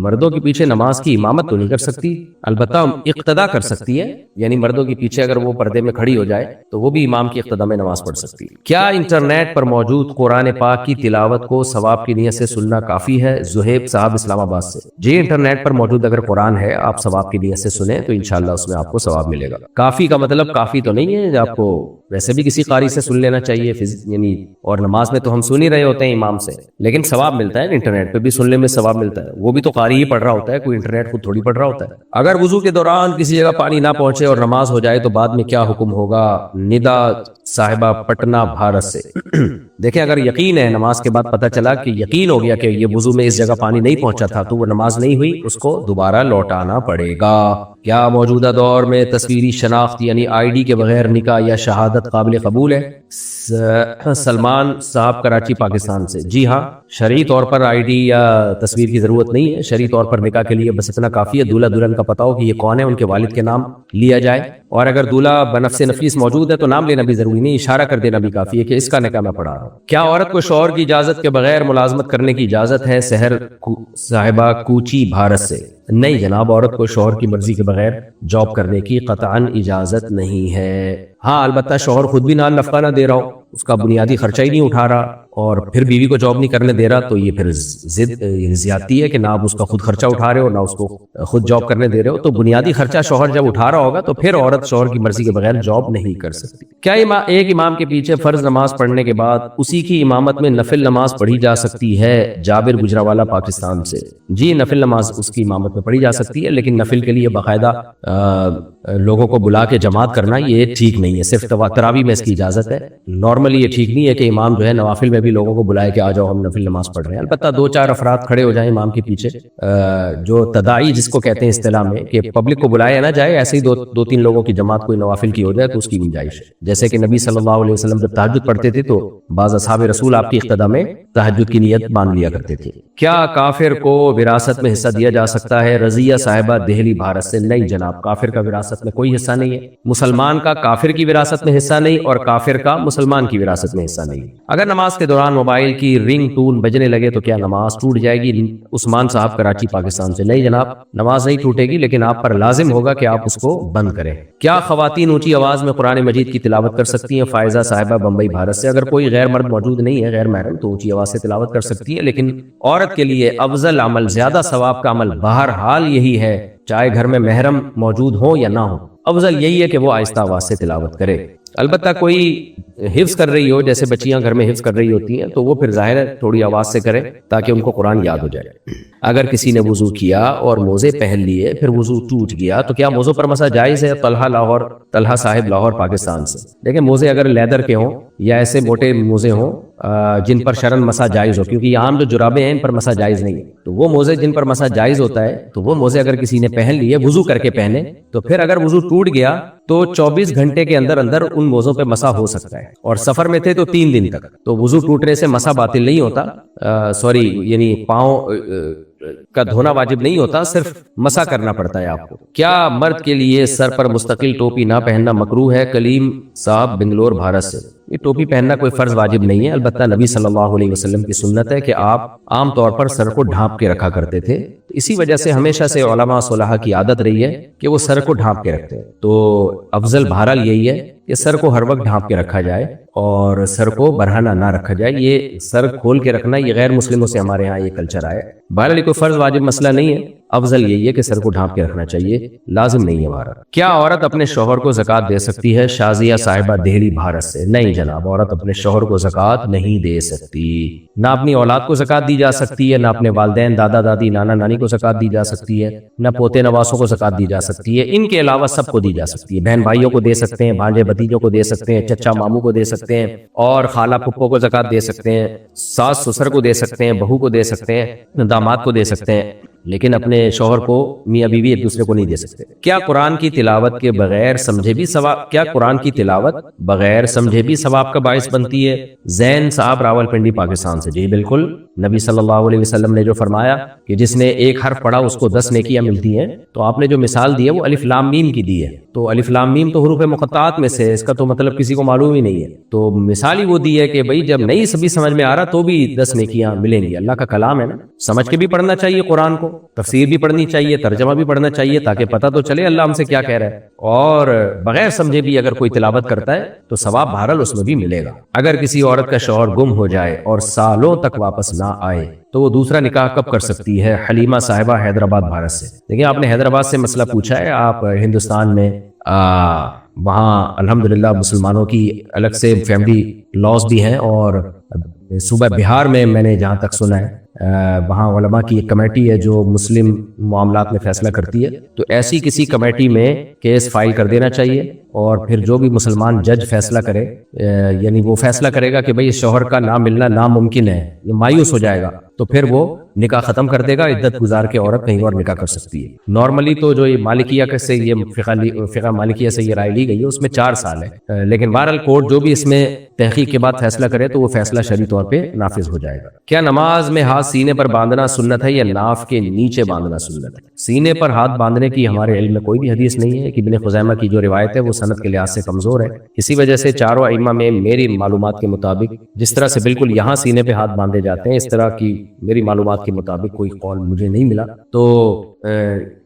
مردوں کے پیچھے نماز کی امامت تو نہیں کر سکتی، البتہ اقتدا کر سکتی ہے، یعنی مردوں کے پیچھے اگر وہ پردے میں کھڑی ہو جائے تو وہ بھی امام کی اقتدا میں نماز پڑھ سکتی ہے۔ کیا انٹرنیٹ پر موجود قرآن پاک کی تلاوت کو ثواب کی نیت سے سننا کافی ہے؟ زہیب صاحب اسلام آباد سے، جی انٹرنیٹ پر موجود اگر قرآن ہے آپ ثواب کی نیت سے سنیں تو انشاءاللہ اس میں آپ کو ثواب ملے گا۔ کافی کا مطلب کافی تو نہیں ہے، آپ کو ویسے بھی کسی قاری سے سن لینا چاہیے، یعنی اور نماز میں تو ہم سن ہی رہے ہوتے ہیں امام سے، لیکن ثواب ملتا ہے، انٹرنیٹ پہ بھی سننے میں ثواب ملتا ہے، وہ بھی تو قاری ہی پڑھ رہا ہوتا ہے، کوئی انٹرنیٹ خود تھوڑی پڑھ رہا ہوتا ہے۔ اگر وضو کے دوران کسی جگہ پانی نہ پہنچے اور نماز ہو جائے تو بعد میں کیا حکم ہوگا؟ ندا صاحبہ پٹنہ بھارت سے، دیکھیں اگر یقین ہے، نماز کے بعد پتہ چلا کہ یقین ہو گیا کہ یہ وضو میں اس جگہ پانی نہیں پہنچا تھا تو وہ نماز نہیں ہوئی، اس کو دوبارہ لوٹانا پڑے گا۔ کیا موجودہ دور میں تصویری شناخت یعنی آئی ڈی کے بغیر نکاح یا شہادت قابل قبول ہے؟ سلمان صاحب کراچی پاکستان سے، جی ہاں، شرعی طور پر آئی ڈی یا تصویر کی ضرورت نہیں ہے، شرعی طور پر نکاح کے لیے بس اتنا کافی ہے دولہا دلہن کا پتہ ہو کہ یہ کون ہے، ان کے والد کے نام لیا جائے، اور اگر دولہا بنفس نفیس موجود ہے تو نام لینا بھی ضروری نہیں، اشارہ کر دینا بھی کافی ہے کہ اس کا نکاح میں پڑھا رہا ہوں۔ کیا عورت کو شوہر کی اجازت کے بغیر ملازمت کرنے کی اجازت ہے؟ سحر صاحبہ کوچی بھارت سے، نہیں جناب، عورت کو شوہر کی مرضی کے بغیر جاب کرنے کی قطعاً اجازت نہیں ہے۔ ہاں البتہ شوہر خود بھی نان نفقہ نہ دے رہا ہو، اس کا بنیادی خرچہ ہی نہیں اٹھا رہا اور پھر بیوی کو جاب نہیں کرنے دے رہا تو یہ پھر زیادتی ہے کہ نہ آپ اس کا خود خرچہ اٹھا رہے ہو نہ اس کو خود جاب کرنے دے رہے ہو، تو بنیادی خرچہ شوہر جب اٹھا رہا ہوگا تو پھر عورت شوہر کی مرضی کے بغیر جاب نہیں کر سکتی۔ کیا ایک امام کے پیچھے فرض نماز پڑھنے کے بعد اسی کی امامت میں نفل نماز پڑھی جا سکتی ہے؟ جابر گجراوالا پاکستان سے، جی نفل نماز اس کی امامت میں پڑھی جا سکتی ہے، لیکن نفل کے لیے باقاعدہ لوگوں کو بلا کے جماعت کرنا یہ ٹھیک نہیں ہے، صرف تراویح میں اس کی اجازت ہے، نارملی یہ ٹھیک نہیں ہے کہ امام جو ہے نوافل میں بھی لوگوں کو بلائے کہ آ جاؤ ہم نفل نماز پڑھ رہے ہیں، البتہ 2-4 افراد کھڑے ہو جائیں امام کے پیچھے، جو تداعی جس کو کہتے ہیں اصطلاح میں کہ پبلک کو بلایا نہ جائے، ایسے ہی 2-3 لوگوں کی جماعت کوئی نوافل کی ہو جائے تو اس کی گنجائش ہے، جیسے کہ نبی صلی اللہ علیہ وسلم جب تہجد پڑھتے تھے تو بعض اصحاب رسول آپ کی اقتدا میں تہجد کی نیت باندھ لیا کرتے تھے۔ کیا کافر کو وراثت میں حصہ دیا جا سکتا ہے؟ رضیہ صاحبہ دہلی بھارت سے، نہیں جناب، کافر کا وراثت میں کوئی حصہ نہیں ہے، مسلمان کا کافر کی وراثت میں حصہ نہیں اور کافر کا مسلمان کی وراثت میں حصہ نہیں۔ اگر نماز کے دوران موبائل کی رنگ ٹون بجنے لگے تو کیا نماز ٹوٹ جائے گی؟ عثمان صاحب کراچی پاکستان سے، نہیں جناب، نماز نہیں ٹوٹے گی لیکن آپ پر لازم ہوگا کہ آپ اس کو بند کریں۔ کیا خواتین اونچی آواز میں قرآن مجید کی تلاوت کر سکتی ہیں؟ فائزہ صاحبہ بمبئی بھارت سے، اگر کوئی غیر مرد موجود نہیں ہے، غیر محرم، تو اونچی آواز سے تلاوت کر سکتی ہے، لیکن عورت کے لیے افضل عمل، زیادہ ثواب کا عمل بہرحال یہی ہے، چاہے گھر میں محرم موجود ہو یا نہ ہو، افضل یہی ہے کہ وہ آہستہ آواز سے تلاوت کرے۔ البتہ کوئی حفظ کر رہی ہو، جیسے بچیاں گھر میں حفظ کر رہی ہوتی ہیں، تو وہ پھر ظاہر ہے تھوڑی آواز سے کرے تاکہ ان کو قرآن یاد ہو جائے۔ اگر کسی نے وضو کیا اور موزے پہن لیے پھر وضو ٹوٹ گیا تو کیا موزوں پر مسح جائز ہے؟ طلحہ صاحب لاہور پاکستان سے، دیکھیں موزے اگر لیدر کے ہوں یا ایسے موٹے موزے ہوں جن پر شرن مسح جائز ہو، کیونکہ یہ عام جو جرابیں ہیں ان پر مسح جائز نہیں ہے، تو وہ موزے جن پر مسح جائز ہوتا ہے تو وہ موزے اگر کسی نے پہن لیے وضو کر کے پہنے تو پھر اگر وضو ٹوٹ گیا تو 24 گھنٹے کے اندر اندر ان موزوں پہ مسح ہو سکتا ہے، اور سفر میں تھے تو 3 دن تک، تو وضو ٹوٹنے سے مسح باطل نہیں ہوتا، یعنی پاؤں کا دھونا واجب نہیں ہوتا، صرف مسح کرنا پڑتا ہے آپ کو۔ کیا مرد کے لیے سر پر مستقل ٹوپی نہ پہننا مکروہ ہے؟ کلیم صاحب بنگلور بھارت سے، یہ ٹوپی پہننا کوئی فرض واجب نہیں ہے، البتہ نبی صلی اللہ علیہ وسلم کی سنت ہے کہ آپ عام طور پر سر کو ڈھانپ کے رکھا کرتے تھے، اسی وجہ سے ہمیشہ سے علماء صلحاء کی عادت رہی ہے کہ وہ سر کو ڈھانپ کے رکھتے ہیں، تو افضل بہرحال یہی ہے کہ سر کو ہر وقت ڈھانپ کے رکھا جائے اور سر کو برہنہ نہ رکھا جائے، یہ سر کھول کے رکھنا یہ غیر مسلموں سے ہمارے ہاں یہ کلچر آئے، بہرحال یہ کوئی فرض واجب مسئلہ نہیں ہے، افضل یہی ہے کہ سر کو ڈھانپ کے رکھنا چاہیے، لازم نہیں ہے ہمارا۔ کیا عورت اپنے شوہر کو زکوٰۃ دے سکتی ہے؟ شازیہ صاحبہ دہلی بھارت سے۔ نہیں جناب، عورت اپنے شوہر کو زکوٰۃ نہیں دے سکتی، نہ اپنی اولاد کو زکوٰۃ دی جا سکتی ہے، نہ اپنے والدین، دادا دادی، نانا نانی کو زکوٰۃ دی جا سکتی ہے، نہ پوتے نواسوں کو زکوٰۃ دی جا سکتی ہے، ان کے علاوہ سب کو دی جا سکتی ہے۔ بہن بھائیوں کو دے سکتے ہیں، بھانجے بھتیجوں کو دے سکتے ہیں، چچا ماموں کو دے سکتے ہیں، اور خالہ پھپھو کو زکوٰۃ دے سکتے ہیں، ساس سسر کو دے سکتے ہیں، بہو کو دے سکتے ہیں، داماد کو دے سکتے ہیں، لیکن اپنے شوہر کو، میاں بیوی ایک دوسرے کو نہیں دے سکتے۔ کیا قرآن کی تلاوت کے بغیر سمجھے بھی ثواب، کیا قرآن کی تلاوت بغیر سمجھے بھی ثواب کا باعث بنتی ہے؟ زین صاحب راولپنڈی پاکستان سے۔ جی بالکل، نبی صلی اللہ علیہ وسلم نے جو فرمایا کہ جس نے ایک حرف پڑھا اس کو 10 نیکیاں ملتی ہیں، تو آپ نے جو مثال دی ہے وہ الف لام میم کی دی ہے، تو الف لام میم تو حروف مقطعات میں سے، اس کا تو مطلب کسی کو معلوم ہی نہیں ہے، تو مثال ہی وہ دی ہے کہ بھئی جب نہیں سبھی سمجھ میں آ رہا تو بھی 10 نیکیاں ملیں گی۔ اللہ کا کلام ہے نا، سمجھ کے بھی پڑھنا چاہیے قرآن کو، تفسیر بھی پڑھنی چاہیے، ترجمہ بھی پڑھنا چاہیے، تاکہ پتہ تو چلے اللہ ہم سے کیا کہہ رہا ہے، اور بغیر سمجھے بھی اگر کوئی تلاوت کرتا ہے تو ثواب بہرحال اس میں بھی ملے گا۔ اگر کسی عورت کا شوہر گم ہو جائے اور سالوں تک واپس نہ آئے تو وہ دوسرا نکاح کب کر سکتی ہے؟ حلیمہ صاحبہ حیدرآباد بھارت سے۔ دیکھیں، آپ نے حیدرآباد سے مسئلہ پوچھا ہے، آپ ہندوستان میں وہاں الحمدللہ مسلمانوں کی الگ سے فیملی لاز بھی ہیں، اور صوبہ بہار میں نے جہاں تک سنا ہے وہاں علماء کی ایک کمیٹی ہے جو مسلم معاملات میں فیصلہ کرتی ہے، تو ایسی کسی کمیٹی میں کیس فائل کر دینا چاہیے، اور پھر جو بھی مسلمان جج فیصلہ کرے، یعنی وہ فیصلہ کرے گا کہ بھئی شوہر کا نہ ملنا ناممکن ہے، یہ مایوس ہو جائے گا، تو پھر وہ نکاح ختم کر دے گا، عدت گزار کے عورت کہیں اور نکاح کر سکتی ہے۔ نارملی تو جو یہ مالکیہ سے، یہ فقہ مالکیہ سے یہ رائے لی گئی ہے، اس میں 4 سال ہے، لیکن بہرحال کورٹ جو بھی اس میں تحقیق کے بعد فیصلہ کرے تو وہ فیصلہ شرعی طور پہ نافذ ہو جائے گا۔ کیا نماز میں ہاتھ سینے پر باندھنا سنت ہے یا ناف کے نیچے باندھنا سنت ہے؟ سینے پر ہاتھ باندھنے کی ہمارے علم میں کوئی بھی حدیث نہیں ہے، کہ ابن خزیمہ کی جو روایت ہے وہ سند کے لحاظ سے کمزور ہے، اسی وجہ سے چاروں ائمہ میں میری معلومات کے مطابق جس طرح سے بالکل یہاں سینے پہ ہاتھ باندھے جاتے ہیں، اس طرح کی میری معلومات کے مطابق کوئی قول مجھے نہیں ملا۔ تو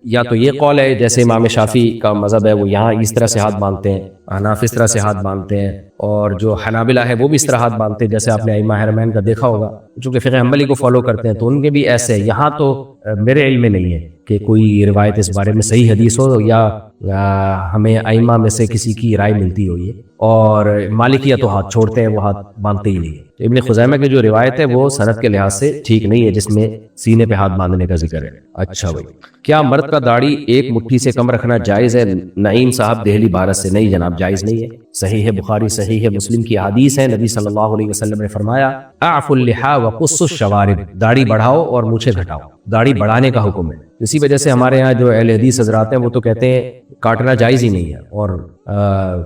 یا تو یہ قول ہے جیسے امام شافعی کا مذہب ہے وہ یہاں اس طرح سے ہاتھ باندھتے ہیں، حناف اس طرح سے ہاتھ باندھتے ہیں، اور جو حنابلہ ہے وہ بھی اس طرح ہاتھ باندھتے ہیں، جیسے آپ نے ائمہ حرمین کا دیکھا ہوگا، چونکہ فقہ حنبلی کو فالو کرتے ہیں تو ان کے بھی ایسے ہے۔ یہاں تو میرے علم میں نہیں ہے کہ کوئی روایت اس بارے میں صحیح حدیث ہو، یا ہمیں ائمہ میں سے کسی کی رائے ملتی ہوئی ہے، اور مالکیہ تو ہاتھ چھوڑتے ہیں، وہ ہاتھ باندھتے ہی نہیں ہے۔ ابن خزیمہ کی جو روایت ہے وہ سند کے لحاظ سے ٹھیک نہیں ہے، جس میں سینے پہ ہاتھ باندھنے کا ذکر ہے۔ اچھا بھائی، کیا مرد کا داڑھی ایک مٹھی سے کم رکھنا جائز ہے؟ نعیم صاحب دہلی بھارت سے۔ نہیں جناب، جائز نہیں ہے، صحیح ہے بخاری، صحیح ہے مسلم کی حدیث ہے، نبی صلی اللہ علیہ وسلم نے فرمایا اعفوا اللحى وقصوا الشوارب، داڑھی بڑھاؤ اور مونچھیں گھٹاؤ، داڑھی بڑھانے کا حکم ہے۔ اسی وجہ سے ہمارے ہاں جو اہل حدیث حضرات ہیں وہ تو کہتے ہیں کاٹنا جائز ہی نہیں ہے، اور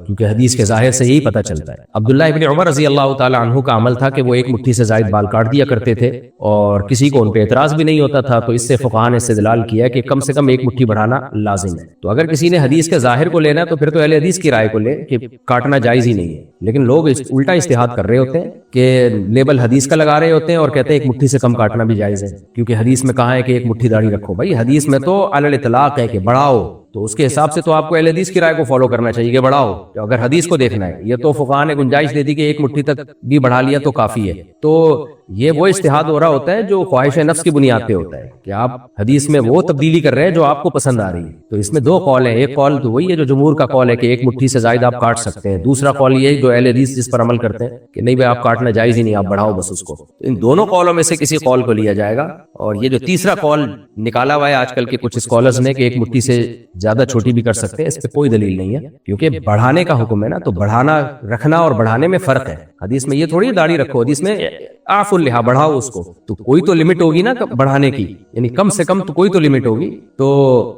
کیونکہ حدیث کے ظاہر سے یہی پتہ چلتا ہے۔ عبداللہ ابن عمر رضی اللہ تعالی عنہ کا عمل تھا کہ وہ ایک مٹھی سے زائد بال کاٹ دیا کرتے تھے، اور کسی کو ان پہ اعتراض بھی نہیں ہوتا تھا، تو اس سے فقہاء نے استدلال کیا کہ کم سے کم ایک مٹھی بڑھانا لازم ہے۔ تو اگر کسی نے حدیث کے ظاہر کو لینا ہے تو پھر تو اہل حدیث کی رائے کو لے کہ کاٹنا جائز ہی نہیں ہے، لیکن لوگ الٹا اجتہاد کر رہے ہوتے ہیں کہ لیبل حدیث کا لگا رہے ہوتے ہیں اور کہتے ہیں ایک مٹھی سے کم کاٹنا بھی جائز ہے، کیونکہ حدیث میں کہا ہے کہ ایک مٹھی داڑھی رکھو۔ بھائی حدیث میں تو علی الاطلاق ہے کہ بڑھاؤ، تو اس کے حساب سے تو آپ کو اہل حدیث کی رائے کو فالو کرنا چاہیے کہ بڑھاؤ، اگر حدیث کو دیکھنا ہے۔ یہ تو فقہاء نے گنجائش دے دی کہ ایک مٹھی تک بھی بڑھا لیا تو کافی ہے، تو یہ وہ اجتہاد ہو رہا ہوتا ہے جو خواہش نفس کی بنیاد پہ ہوتا ہے، کہ آپ حدیث میں وہ تبدیلی کر رہے ہیں جو آپ کو پسند آ رہی ہے۔ تو اس میں 2 قول ہیں، ایک قول تو وہی ہے جو جمہور کا قول ہے کہ ایک مٹھی سے زائد آپ کاٹ سکتے ہیں، دوسرا قول یہ ہے جو اہل حدیث جس پر عمل کرتے ہیں کہ نہیں بھائی آپ کاٹنا جائز ہی نہیں، آپ بڑھاؤ بس اس کو۔ ان دونوں قولوں میں سے کسی قول کو لیا جائے گا، اور یہ جو تیسرا قول نکالا ہوا ہے آج کل کے کچھ اسکالرز نے کہ ایک مٹھی سے زیادہ چھوٹی بھی کر سکتے ہیں، اس پہ کوئی دلیل نہیں ہے، کیونکہ بڑھانے کا حکم ہے نا، تو بڑھانا رکھنا اور بڑھانے میں فرق ہے۔ حدیث میں یہ تھوڑی داڑھی رکھو، حدیث میں اعفوا اللحى بڑھاؤ اس کو، تو کوئی تو لمٹ ہوگی نا بڑھانے کی، یعنی کم سے کم تو کوئی تو لمٹ ہوگی۔ تو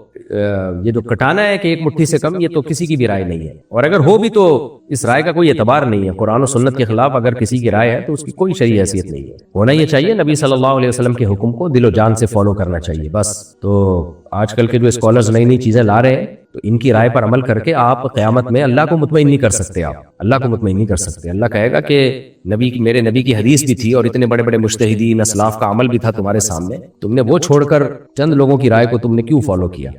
یہ جو کٹانا ہے کہ ایک مٹھی سے کم، یہ تو کسی کی بھی رائے نہیں ہے، اور اگر ہو بھی تو اس رائے کا کوئی اعتبار نہیں ہے۔ قرآن و سنت کے خلاف اگر کسی کی رائے ہے تو اس کی کوئی شرعی حیثیت نہیں ہے۔ ہونا یہ چاہیے نبی صلی اللہ علیہ وسلم کے حکم کو دل و جان سے فالو کرنا چاہیے بس۔ تو آج کل کے جو اسکالرز نئی نئی چیزیں لا رہے ہیں تو ان کی رائے پر عمل کر کے آپ قیامت میں اللہ کو مطمئن نہیں کر سکتے، آپ اللہ کو مطمئن نہیں کر سکتے۔ اللہ کہے گا کہ میرے نبی کی حدیث بھی تھی اور اتنے بڑے بڑے مجتہدین اسلاف کا عمل بھی تھا تمہارے سامنے، تم نے وہ چھوڑ کر چند لوگوں کی رائے کو تم نے کیوں فالو کیا؟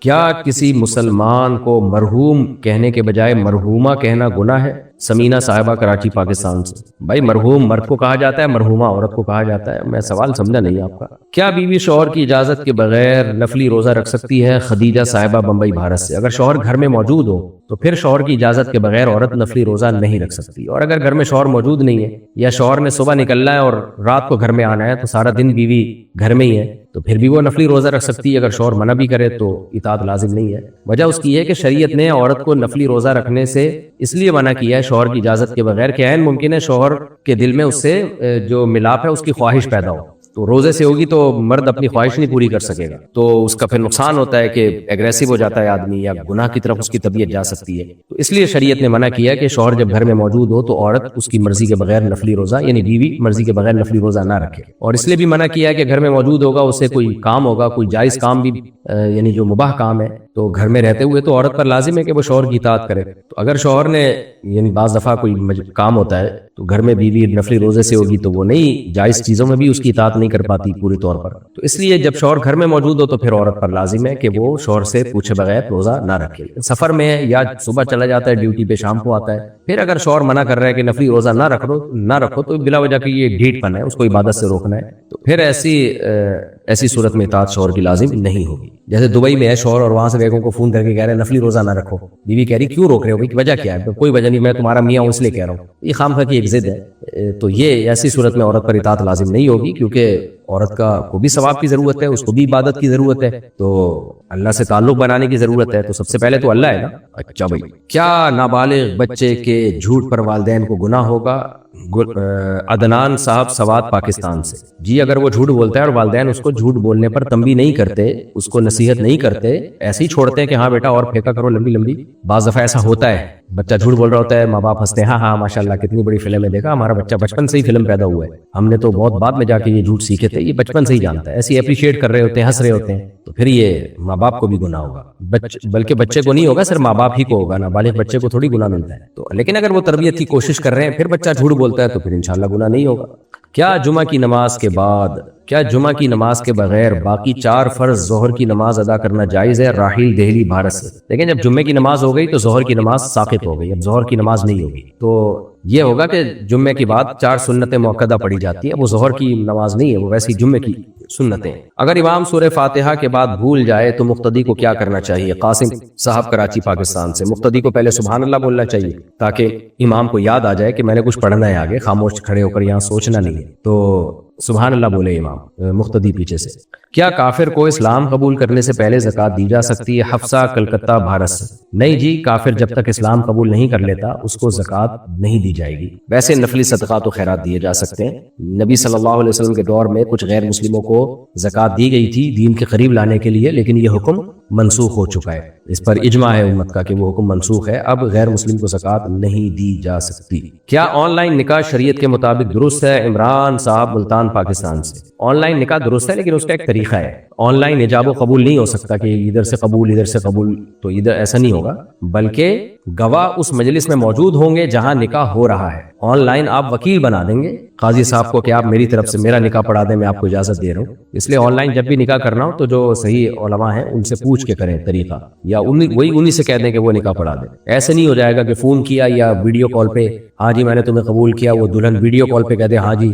کیا کسی مسلمان کو مرحوم کہنے کے بجائے مرحومہ کہنا گناہ ہے؟ سمینہ صاحبہ کراچی پاکستان سے۔ بھائی مرحوم مرد کو کہا جاتا ہے، مرحومہ عورت کو کہا جاتا ہے؟ میں سوال سمجھا نہیں آپ کا۔ کیا بیوی شوہر کی اجازت کے بغیر نفلی روزہ رکھ سکتی ہے؟ خدیجہ صاحبہ بمبئی بھارت سے۔ اگر شوہر گھر میں موجود ہو تو پھر شوہر کی اجازت کے بغیر عورت نفلی روزہ نہیں رکھ سکتی، اور اگر گھر میں شوہر موجود نہیں ہے یا شوہر نے صبح نکلنا ہے اور رات کو گھر میں آنا ہے تو سارا دن بیوی گھر میں ہی ہے تو پھر بھی وہ نفلی روزہ رکھ سکتی ہے۔ اگر شوہر منع بھی کرے تو اطاعت لازم نہیں ہے۔ وجہ اس کی ہے کہ شریعت نے عورت کو نفلی روزہ رکھنے سے اس لیے منع کیا ہے شوہر کی اجازت کے بغیر کہ عین ممکن ہے شوہر کے دل میں اس سے جو ملاپ ہے اس کی خواہش پیدا ہو، تو روزے سے ہوگی تو مرد اپنی خواہش نہیں پوری کر سکے گا، تو اس کا پھر نقصان ہوتا ہے کہ ایگریسو ہو جاتا ہے آدمی یا گناہ کی طرف اس کی طبیعت جا سکتی ہے۔ تو اس لیے شریعت نے منع کیا کہ شوہر جب گھر میں موجود ہو تو عورت اس کی مرضی کے بغیر نفلی روزہ، یعنی بیوی مرضی کے بغیر نفلی روزہ نہ رکھے۔ اور اس لیے بھی منع کیا ہے کہ گھر میں موجود ہوگا، اسے کوئی کام ہوگا، کوئی جائز کام بھی یعنی جو مباح کام ہے تو گھر میں رہتے ہوئے تو عورت پر لازم ہے کہ وہ شوہر کی اطاعت کرے۔ تو اگر شوہر نے یعنی بعض دفعہ کوئی کام ہوتا ہے تو گھر میں بیوی نفلی روزے سے ہوگی تو وہ نہیں، جائز چیزوں میں بھی اس کی اطاعت نہیں کر پاتی پوری طور پر۔ تو اس لیے جب شوہر گھر میں موجود ہو تو پھر عورت پر لازم ہے کہ وہ شوہر سے پوچھے بغیر روزہ نہ رکھے۔ سفر میں ہے یا صبح چلا جاتا ہے ڈیوٹی پہ، شام کو آتا ہے، پھر اگر شوہر منع کر رہا ہے کہ نفلی روزہ نہ رکھو تو بلا وجہ کہ یہ ڈھیٹ پن ہے، اس کو عبادت سے روکنا ہے، تو پھر ایسی صورت میں اطاعت شوہر کی لازم نہیں ہوگی۔ جیسے دبئی میں ہے شوہر اور وہاں سے بیگم کو فون کر کے کہہ رہے ہیں نفلی روزہ نہ رکھو، بیوی کہہ رہی کیوں روک رہے ہو بھائی، وجہ کیا ہے؟ کوئی وجہ نہیں، میں تمہارا میاں ہوں اس لیے کہہ رہا ہوں۔ یہ خامخواہ کی ایک ضد ہے، تو یہ ایسی صورت میں عورت پر اطاعت لازم نہیں ہوگی، کیونکہ عورت کو بھی ثواب کی ضرورت ہے، اس کو بھی عبادت کی ضرورت ہے، تو اللہ سے تعلق بنانے کی ضرورت ہے، تو سب سے پہلے تو اللہ ہے نا۔ اچھا بھائی، کیا نابالغ بچے کے جھوٹ پر والدین کو گناہ ہوگا؟ عدنان صاحب سوات پاکستان سے۔ جی اگر وہ جھوٹ بولتا ہے اور والدین اس کو جھوٹ بولنے پر تنبیہ نہیں کرتے، اس کو نصیحت نہیں کرتے، ایسے ہی چھوڑتے ہیں کہ ہاں بیٹا اور پھینکا کرو لمبی لمبی، بعض دفعہ ایسا ہوتا ہے بچہ جھوٹ بول رہا ہوتا ہے، ماں باپ ہنستے ہیں، ہاں ماشاءاللہ کتنی بڑی فلم ہے، دیکھا ہمارا بچہ بچپن سے ہی فلم پیدا ہوا ہے، ہم نے تو بہت بعد میں جا کے یہ جھوٹ سیکھے تھے، یہ بچپن سے ہی جانتا ہے، ایسے اپریشیٹ کر رہے ہوتے ہیں، ہنس رہے ہوتے ہیں، تو پھر یہ ماں باپ کو بھی گناہ ہوگا، بلکہ بچے کو نہیں ہوگا، صرف ماں باپ ہی کو ہوگا، نابالغ بچے کو تھوڑی گناہ ملتا ہے۔ تو لیکن اگر وہ تربیت کی کوشش کر رہے ہیں پھر بچہ جھوٹ بولتا ہے تو پھر انشاءاللہ گناہ نہیں ہوگا۔ کیا جمعہ کی نماز کے بغیر باقی 4 فرض ظہر کی نماز ادا کرنا جائز ہے؟ راحیل دہلی بھارت سے۔ لیکن جب جمعے کی نماز ہو گئی تو ظہر کی نماز ساقط ہو گئی، اب ظہر کی نماز نہیں ہوگی، تو یہ ہوگا کہ جمعے کے بعد 4 سنتیں موقدہ پڑھی جاتی ہیں، وہ ظہر کی نماز نہیں ہے، وہ ویسی جمعے کی سنتیں۔ اگر امام سورہ فاتحہ کے بعد بھول جائے تو مقتدی کو کیا کرنا چاہیے؟ قاسم صاحب کراچی پاکستان سے۔ مقتدی کو پہلے سبحان اللہ بولنا چاہیے تاکہ امام کو یاد آ جائے کہ میں نے کچھ پڑھنا ہے آگے، خاموش کھڑے ہو کر یہاں سوچنا نہیں ہے، تو سبحان اللہ بولے امام، مقتدی پیچھے سے۔ کیا کافر کو اسلام قبول کرنے سے پہلے زکوٰۃ دی جا سکتی ہے؟ حفصہ کلکتہ بھارت سے۔ نہیں جی، کافر جب تک اسلام قبول نہیں کر لیتا اس کو زکوٰۃ نہیں دی جائے گی۔ ویسے نفلی صدقات و خیرات دیے جا سکتے ہیں، نبی صلی اللہ علیہ وسلم کے دور میں کچھ غیر مسلموں کو زکوٰۃ دی گئی تھی دین کے قریب لانے کے لیے، لیکن یہ حکم منسوخ ہو چکا ہے، اس پر اجماع ہے امت کا کہ وہ حکم منسوخ ہے، اب غیر مسلم کو زکوٰۃ نہیں دی جا سکتی۔ کیا آن لائن نکاح شریعت کے مطابق درست ہے؟ عمران صاحب ملتان پاکستان سے۔ آن لائن نکاح درست ہے لیکن اس کا ایک طریقہ ہے، آن لائن ایجاب و قبول نہیں ہو سکتا کہ ادھر سے قبول ادھر سے قبول، تو ادھر ایسا نہیں ہوگا، بلکہ گواہ اس مجلس میں موجود ہوں گے جہاں نکاح ہو رہا ہے۔ آن لائن آپ وکیل بنا دیں گے قاضی صاحب کو کہ آپ میری طرف سے میرا نکاح پڑھا دیں، میں آپ کو اجازت دے رہا ہوں، اس لیے آن لائن جب بھی نکاح کرنا ہو تو جو صحیح علماء ہیں ان سے پوچھ کے کریں طریقہ، یا انہی سے کہہ دیں کہ وہ نکاح پڑھا دیں۔ ایسے نہیں ہو جائے گا کہ فون کیا یا ویڈیو کال پہ ہاں جی میں نے تمہیں قبول کیا، وہ دلہن ویڈیو کال پہ کہہ دے ہاں جی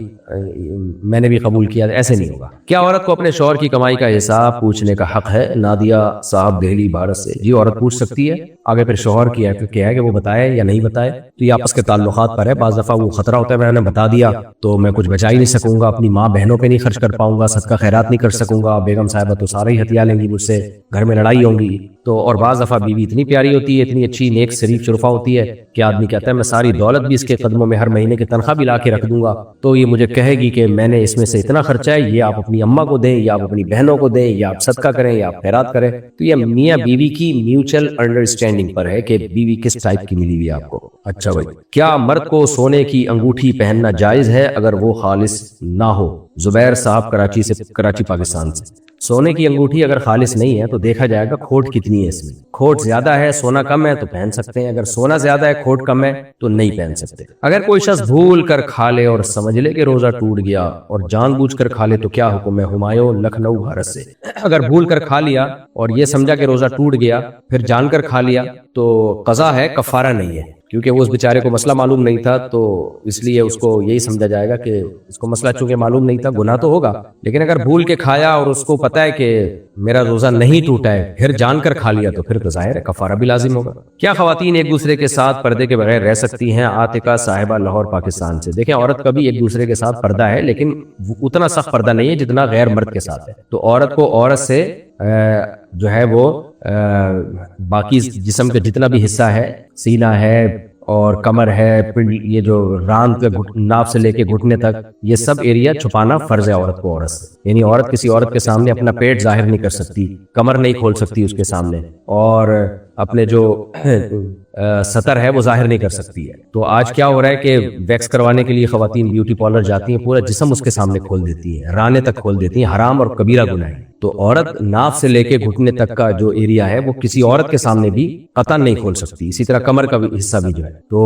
میں نے بھی قبول کیا، ایسے نہیں ہوگا۔ کیا عورت کو اپنے شوہر کی کمائی کا حساب پوچھنے کا حق ہے؟ نادیہ صاحب دہلی بھارت سے۔ جی عورت پوچھ سکتی ہے، آگے پھر شوہر کی کیا ہے کہ وہ بتائے یا نہیں بتائے، تو یہ آپس کے تعلقات پر ہے، بعض دفعہ وہ خطرہ ہوتا ہے میں نے بتا دیا تو میں کچھ بچا ہی نہیں سکوں گا، اپنی ماں بہنوں پہ نہیں خرچ کر پاؤں گا، صدقہ خیرات نہیں کر سکوں گا، بیگم صاحبہ تو سارے ہی ہتھیا لیں گی مجھ سے، گھر میں لڑائی ہوں گی، تو اور بعض دفعہ بیوی اتنی پیاری ہوتی ہے، اتنی اچھی نیک شریف شرفا ہوتی ہے کہ آدمی کہتا ہے میں ساری دولت بھی اس کے قدموں میں ہر مہینے کی تنخواہ بھی لا کے رکھ دوں گا، تو یہ مجھے کہے گی کہ میں نے اس میں سے اتنا خرچہ ہے، یہ آپ اپنی اماں کو دیں یا آپ اپنی بہنوں کو دیں یا آپ صدقہ کریں یا آپ خیرات کریں، تو یہ میاں بیوی کی میوچل انڈرسٹینڈنگ پر ہے کہ بیوی کس ٹائپ کی ملی ہوئی ہے آپ کو۔ اچھا بھائی، کیا مرد کو سونے کی انگوٹھی پہننا جائز ہے اگر وہ خالص نہ ہو؟ زبیر صاحب کراچی پاکستان سے۔ سونے کی انگوٹھی اگر خالص نہیں ہے تو دیکھا جائے گا کھوٹ کتنی ہے، اس میں کھوٹ زیادہ ہے سونا کم ہے تو پہن سکتے ہیں، اگر سونا زیادہ ہے کھوٹ کم ہے تو نہیں پہن سکتے۔ اگر کوئی شخص بھول کر کھا لے اور سمجھ لے کہ روزہ ٹوٹ گیا اور جان بوجھ کر کھا لے تو کیا حکم ہے؟ ہمایوں لکھنؤ بھارت سے۔ اگر بھول کر کھا لیا اور یہ سمجھا کہ روزہ ٹوٹ گیا پھر جان کر کھا لیا تو قضا ہے، کفارہ نہیں ہے، کیونکہ وہ اس بیچارے کو مسئلہ معلوم نہیں تھا، تو اس لیے اس کو یہی سمجھا جائے گا کہ اس کو مسئلہ چونکہ معلوم نہیں تھا گناہ تو ہوگا، لیکن اگر بھول کے کھایا اور اس کو پتا ہے کہ میرا روزہ نہیں ٹوٹا ہے پھر جان کر کھا لیا تو پھر تو ظاہر ہے کفارہ بھی لازم ہوگا۔ کیا خواتین ایک دوسرے کے ساتھ پردے کے بغیر رہ سکتی ہیں؟ عاتقہ صاحبہ لاہور پاکستان سے۔ دیکھیں عورت کا بھی ایک دوسرے کے ساتھ پردہ ہے، لیکن اتنا سخت پردہ نہیں ہے جتنا غیر مرد کے ساتھ ہے۔ تو عورت کو عورت سے جو ہے وہ باقی جسم کا جتنا بھی حصہ ہے، سینہ ہے اور کمر ہے، یہ جو راند کے ناف سے لے کے گھٹنے تک، یہ سب ایریا چھپانا فرض ہے عورت کو عورت سے۔ یعنی عورت کسی عورت کے سامنے اپنا پیٹ ظاہر نہیں کر سکتی، کمر نہیں کھول سکتی اس کے سامنے، اور اپنے جو سطر ہے وہ ظاہر نہیں کر سکتی ہے۔ تو آج کیا ہو رہا ہے کہ ویکس کروانے کے لیے خواتین بیوٹی پارلر جاتی ہیں، پورا جسم اس کے سامنے کھول دیتی ہیں، رانے تک کھول دیتی ہیں، حرام اور کبیرہ گناہ ہے۔ تو عورت ناف سے لے کے گھٹنے تک کا جو ایریا ہے وہ کسی عورت کے سامنے بھی قطعاً نہیں کھول سکتی، اسی طرح کمر کا بھی حصہ بھی جو ہے۔ تو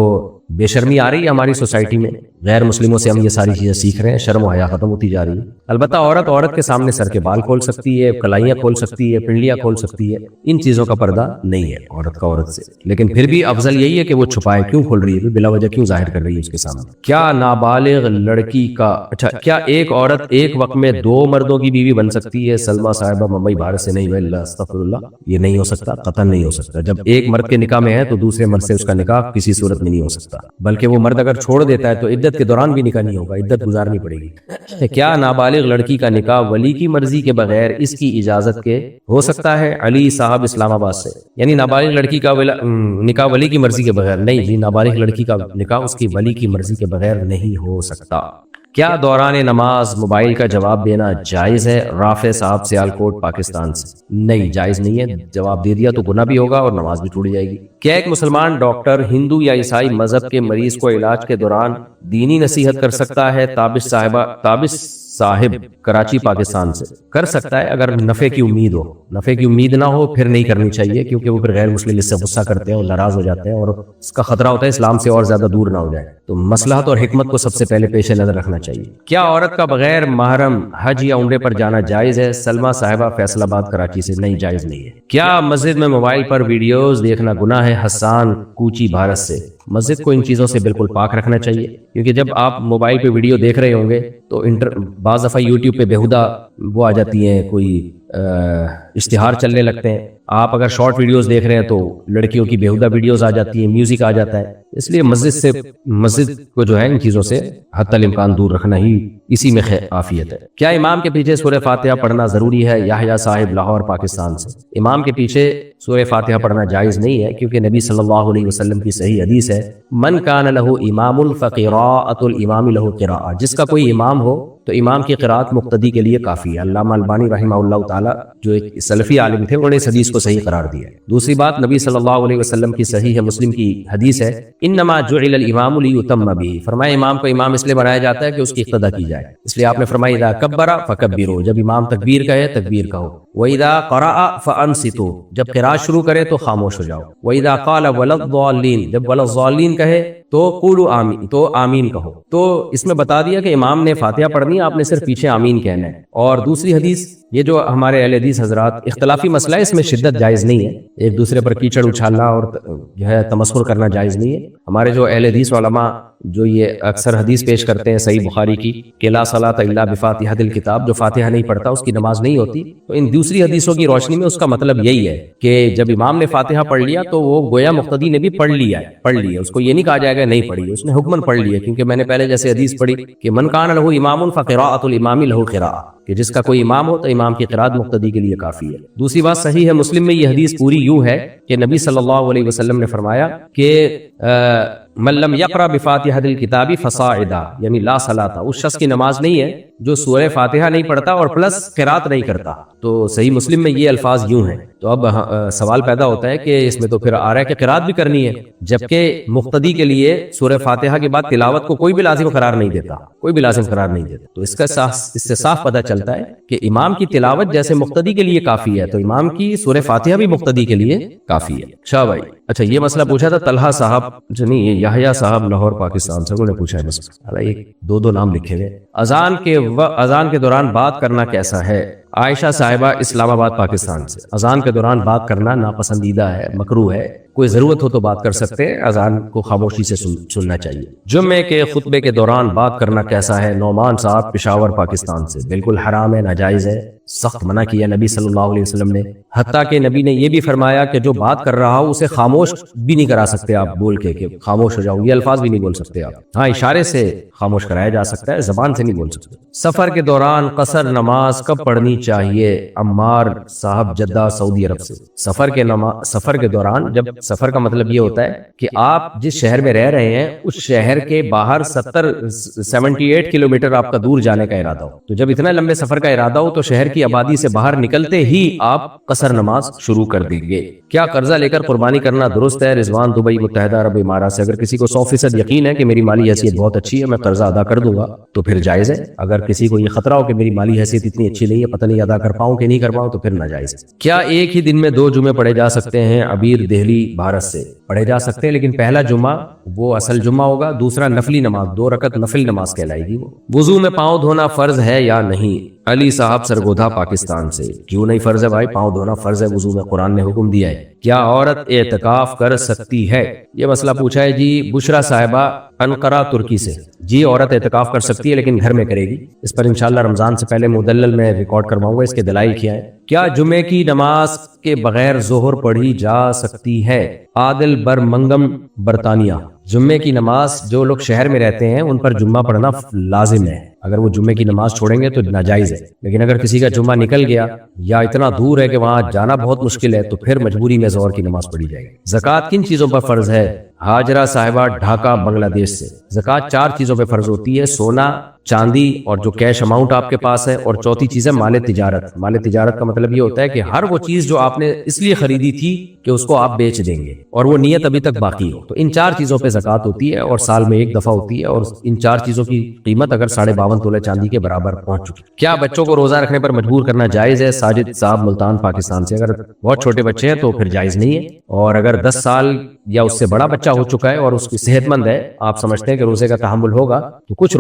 بے شرمی آ رہی ہے ہماری سوسائٹی میں، غیر مسلموں سے ہم یہ ساری چیزیں سیکھ رہے ہیں، شرم و حیا ختم ہوتی جا رہی ہے۔ البتہ عورت کے سامنے سر کے بال کھول سکتی ہے، کلائیاں کھول سکتی ہے، پنڈلیاں کھول سکتی ہے، ان چیزوں کا پردہ نہیں ہے عورت کا عورت سے۔ لیکن پھر بھی افضل یہی ہے کہ وہ چھپائے، کیوں کھول رہی ہے بلا وجہ، کیوں ظاہر کر رہی ہے اس کے سامنے؟ کیا نابالغ لڑکی کا کیا ایک عورت ایک وقت میں 2 مردوں کی بیوی بن سکتی ہے؟ سلمہ صاحبہ ممبئی بھارت سے۔ نہیں اللہ استغفر اللہ، یہ نہیں ہو سکتا، قطعاً نہیں ہو سکتا۔ جب ایک مرد کے نکاح میں ہے تو دوسرے مرد سے اس کا نکاح کسی صورت میں نہیں ہو سکتا، بلکہ وہ مرد اگر چھوڑ دیتا ہے تو عدت کے دوران بھی نکاح نہیں ہوگا، عدت گزارنی پڑے گی۔ کیا نابالغ لڑکی کا نکاح ولی کی مرضی کے بغیر اس کی اجازت کے ہو سکتا ہے؟ علی صاحب اسلام آباد سے۔ یعنی نابالغ لڑکی کا نکاح ولی کی مرضی کے بغیر نہیں جی، نابالغ لڑکی کا نکاح اس کی ولی کی مرضی کے بغیر نہیں ہو سکتا۔ کیا دوران نماز موبائل کا جواب دینا جائز ہے؟ رافع صاحب سیالکوٹ پاکستان سے۔ نہیں جائز نہیں ہے، جواب دے دیا تو گناہ بھی ہوگا اور نماز بھی ٹوٹ جائے گی۔ کیا ایک مسلمان ڈاکٹر ہندو یا عیسائی مذہب کے مریض کو علاج کے دوران دینی نصیحت کر سکتا ہے؟ تابش صاحب کراچی پاکستان سے۔ کر سکتا ہے اگر نفع کی امید ہو، نفع کی امید نہ ہو پھر نہیں کرنی چاہیے، کیونکہ وہ پھر غیر مسلم اس سے غصہ کرتے ہیں اور ناراض ہو جاتے ہیں اور اس کا خطرہ ہوتا ہے اسلام سے اور زیادہ دور نہ ہو جائے۔ تو مصلحت اور حکمت کو سب سے پہلے پیش نظر رکھنا چاہیے۔ کیا عورت کا بغیر محرم حج یا عمرے پر جانا جائز ہے؟ سلمہ صاحبہ فیصل آباد کراچی سے۔ نہیں جائز نہیں ہے۔ کیا مسجد میں موبائل پر ویڈیوز دیکھنا گناہ ہے؟ حسان کوچی بھارت سے۔ مسجد کو ان چیزوں سے بالکل پاک رکھنا چاہیے، کیونکہ جب آپ موبائل پہ ویڈیو دیکھ رہے ہوں گے تو بعض دفعہ یوٹیوب پہ بیہودہ وہ آ جاتی ہیں، کوئی اشتہار چلنے لگتے ہیں۔ آپ اگر شارٹ ویڈیوز دیکھ رہے ہیں تو لڑکیوں کی بیہودہ ویڈیوز آ جاتی ہیں، میوزک آ جاتا ہے۔ اس لیے مسجد کو جو ہے ان چیزوں سے حتی الامکان دور رکھنا ہی اسی میں عافیت ہے۔ کیا امام کے پیچھے سورہ فاتحہ پڑھنا ضروری ہے؟ یحییٰ صاحب لاہور پاکستان سے۔ امام کے پیچھے سورہ فاتحہ پڑھنا جائز نہیں ہے، کیونکہ نبی صلی اللہ علیہ وسلم کی صحیح حدیث ہے، من کان لہ امام فقراءۃ الامام لہ قراءۃ، جس کا کوئی امام ہو تو امام کی قراءت مقتدی کے لیے کافی ہے۔ علامہ البانی رحمہ اللہ تعالی جو ایک سلفی عالم تھے، انہوں نے اس حدیث کو صحیح قرار دیا ہے۔ دوسری بات، نبی صلی اللہ علیہ وسلم کی صحیح مسلم کی حدیث ہے، انما جعل الامام لیتم بہ، فرمایا امام کو امام اس لیے بنایا جاتا ہے کہ اس کی اقتدا کی جائے، اس لیے آپ نے فرمایا اذا کبر فکبروا، جب امام تکبیر کہے تکبیر کہو، واذا قرأ فانصتوا، جب قراءت شروع کرے تو خاموش ہو جاؤ، واذا قال ولا الضالین، جب ولا الضالین کہے تو قولوا آمین، تو آمین کہو۔ تو اس میں بتا دیا کہ امام نے فاتحہ پڑھنی ہے، آپ نے صرف پیچھے آمین کہنا ہے۔ اور دوسری حدیث، یہ جو ہمارے اہل حدیث حضرات اختلافی مسئلہ ہے، اس میں شدت جائز نہیں ہے، ایک دوسرے پر کیچڑ اچھالنا اور جو ہے تمسخر کرنا جائز نہیں ہے۔ ہمارے جو اہل حدیث علماء جو یہ اکثر حدیث پیش کرتے ہیں صحیح بخاری کی کہ لا صلاۃ الا بفاتحۃ الکتاب، جو فاتحہ نہیں پڑھتا اس کی نماز نہیں ہوتی، تو ان دوسری حدیثوں کی روشنی میں اس کا مطلب یہی ہے کہ جب امام نے فاتحہ پڑھ لیا تو وہ گویا مقتدی نے بھی پڑھ لیا، اس کو یہ نہیں کہا جائے گا نہیں پڑھی، اس نے حکمن پڑھ لیا، کیونکہ میں نے پہلے جیسے حدیث پڑھی کہ من کان لہ امام فقراءۃ الامام لہ قراءۃ، کہ جس کا کوئی امام ہو تو امام کی قراءت مقتدی کے لیے کافی ہے۔ دوسری بات، صحیح ہے مسلم میں یہ حدیث پوری یوں ہے کہ نبی صلی اللہ علیہ وسلم نے فرمایا کہ من لم یقرأ بفاتحۃ الکتاب فصاعدا، یعنی لا صلاۃ، اس شخص کی نماز نہیں ہے جو سورہ فاتحہ نہیں پڑھتا اور پلس قرات نہیں کرتا۔ تو صحیح مسلم میں یہ الفاظ یوں ہیں۔ تو اب سوال پیدا ہوتا ہے کہ اس میں تو پھر آ رہا ہے کہ قرات بھی کرنی ہے، جبکہ مقتدی کے لیے سورہ فاتحہ کے بعد تلاوت کو کوئی بھی لازم قرار نہیں دیتا، کوئی بھی لازم قرار نہیں دیتا۔ تو اس سے صاف پتہ چلتا ہے کہ امام کی تلاوت جیسے مقتدی کے لیے کافی ہے تو امام کی سورہ فاتحہ بھی مقتدی کے لیے کافی ہے۔ شاہ بھائی، اچھا یہ مسئلہ پوچھا تھا طلحہ صاحب، نہیں یحییٰ صاحب لاہور پاکستان سے، انہوں نے پوچھا ہے مسئلہ، ایک دو نام لکھے ہوئے۔ اذان کے دوران بات کرنا کیسا ہے؟ عائشہ صاحبہ اسلام آباد پاکستان سے، اذان کے دوران بات کرنا ناپسندیدہ ہے، مکروہ ہے، کوئی ضرورت ہو تو بات کر سکتے ہیں، اذان کو خاموشی سے سننا چاہیے۔ جمعے کے خطبے کے دوران بات کرنا کیسا ہے؟ نعمان صاحب پشاور پاکستان سے، بالکل حرام ہے، ناجائز ہے، سخت منع کیا نبی صلی اللہ علیہ وسلم نے، حتیٰ کہ نبی نے یہ بھی فرمایا کہ جو بات کر رہا ہو اسے خاموش بھی نہیں کرا سکتے آپ بول کے کہ خاموش ہو جاؤ، یہ الفاظ بھی نہیں بول سکتے آپ، ہاں اشارے سے خاموش کرایا جا سکتا ہے، زبان سے نہیں بول سکتے۔ سفر کے دوران قصر نماز کب پڑھنی چاہیے؟ عمار صاحب جدہ سعودی عرب سے، سفر کے دوران، جب سفر کا مطلب یہ ہوتا ہے کہ آپ جس شہر میں رہ رہے ہیں اس شہر کے باہر 78 کلومیٹر آپ کا دور جانے کا ارادہ ہو، تو جب اتنا لمبے سفر کا ارادہ ہو تو شہر کی آبادی سے باہر نکلتے ہی آپ قصر نماز شروع کر دیں گے۔ کیا قرضہ لے کر قربانی کرنا درست ہے؟ رضوان دبئی متحدہ عرب امارات سے، اگر کسی کو 100% یقین ہے کہ میری مالی حیثیت بہت اچھی ہے، میں قرضہ ادا کر دوں گا تو پھر جائز ہے، اگر کسی کو یہ خطرہ ہو کہ میری مالی حیثیت اتنی اچھی نہیں ہے، پتہ نہیں ادا کر پاؤں کہ نہیں کر پاؤں، تو پھر ناجائز ہے۔ کیا ایک ہی دن میں 2 جمعے پڑھے جا سکتے ہیں؟ عبیر دہلی بھارت سے، پڑھے جا سکتے ہیں، لیکن پہلا جمعہ وہ اصل جمعہ ہوگا، دوسرا نفلی نماز 2 رکعت نفل نماز کہلائے گی۔ وضو میں پاؤں دھونا فرض ہے یا نہیں؟ علی صاحب سرگودھا پاکستان سے، کیوں نہیں فرض ہے بھائی، پاؤں دھونا فرض ہے، وضو میں قرآن نے حکم دیا ہے۔ کیا عورت اعتکاف کر سکتی ہے؟ یہ مسئلہ پوچھا ہے جی بشرا صاحبہ انقرہ ترکی سے، جی عورت اعتکاف کر سکتی ہے لیکن گھر میں کرے گی، اس پر انشاءاللہ رمضان سے پہلے مدلل میں ریکارڈ کرواؤں گا، اس کے دلائل کیا ہے۔ کیا جمعے کی نماز کے بغیر ظہر پڑھی جا سکتی ہے؟ عادل برمنگم برطانیہ، جمعے کی نماز جو لوگ شہر میں رہتے ہیں ان پر جمعہ پڑھنا لازم ہے، اگر وہ جمعے کی نماز چھوڑیں گے تو ناجائز ہے، لیکن اگر کسی کا جمعہ نکل گیا یا اتنا دور ہے کہ وہاں جانا بہت مشکل ہے تو پھر مجبوری میں ظہر کی نماز پڑھی جائے گی۔ زکوٰۃ کن چیزوں پر فرض ہے؟ ہاجرہ صاحبہ ڈھاکہ بنگلہ دیش سے، زکوٰۃ 4 چیزوں پہ فرض ہوتی ہے، سونا، چاندی اور جو کیش اماؤنٹ آپ کے پاس ہے، اور چوتھی چیز ہے مال تجارت۔ مال تجارت کا مطلب یہ ہوتا ہے کہ ہر وہ چیز جو آپ نے اس لیے خریدی تھی کہ اس کو آپ بیچ دیں گے اور وہ نیت ابھی تک باقی ہو، تو ان 4 چیزوں پہ زکوٰۃ ہوتی ہے اور سال میں 1 دفعہ ہوتی ہے، اور ان 4 چیزوں کی قیمت اگر 52.5 تولے چاندی کے برابر پہنچ چکی۔ کیا بچوں کو روزہ رکھنے پر مجبور کرنا جائز ہے؟ ساجد صاحب ملتان پاکستان سے، اگر بہت چھوٹے بچے ہیں تو پھر جائز نہیں ہے، اور اگر 10 سال یا اس سے بڑا بچہ ہو چکا ہے اور اس کی صحت مند ہے، آپ سمجھتے ہیں کہ روزے کا تحمل ہوگا، تو کچھ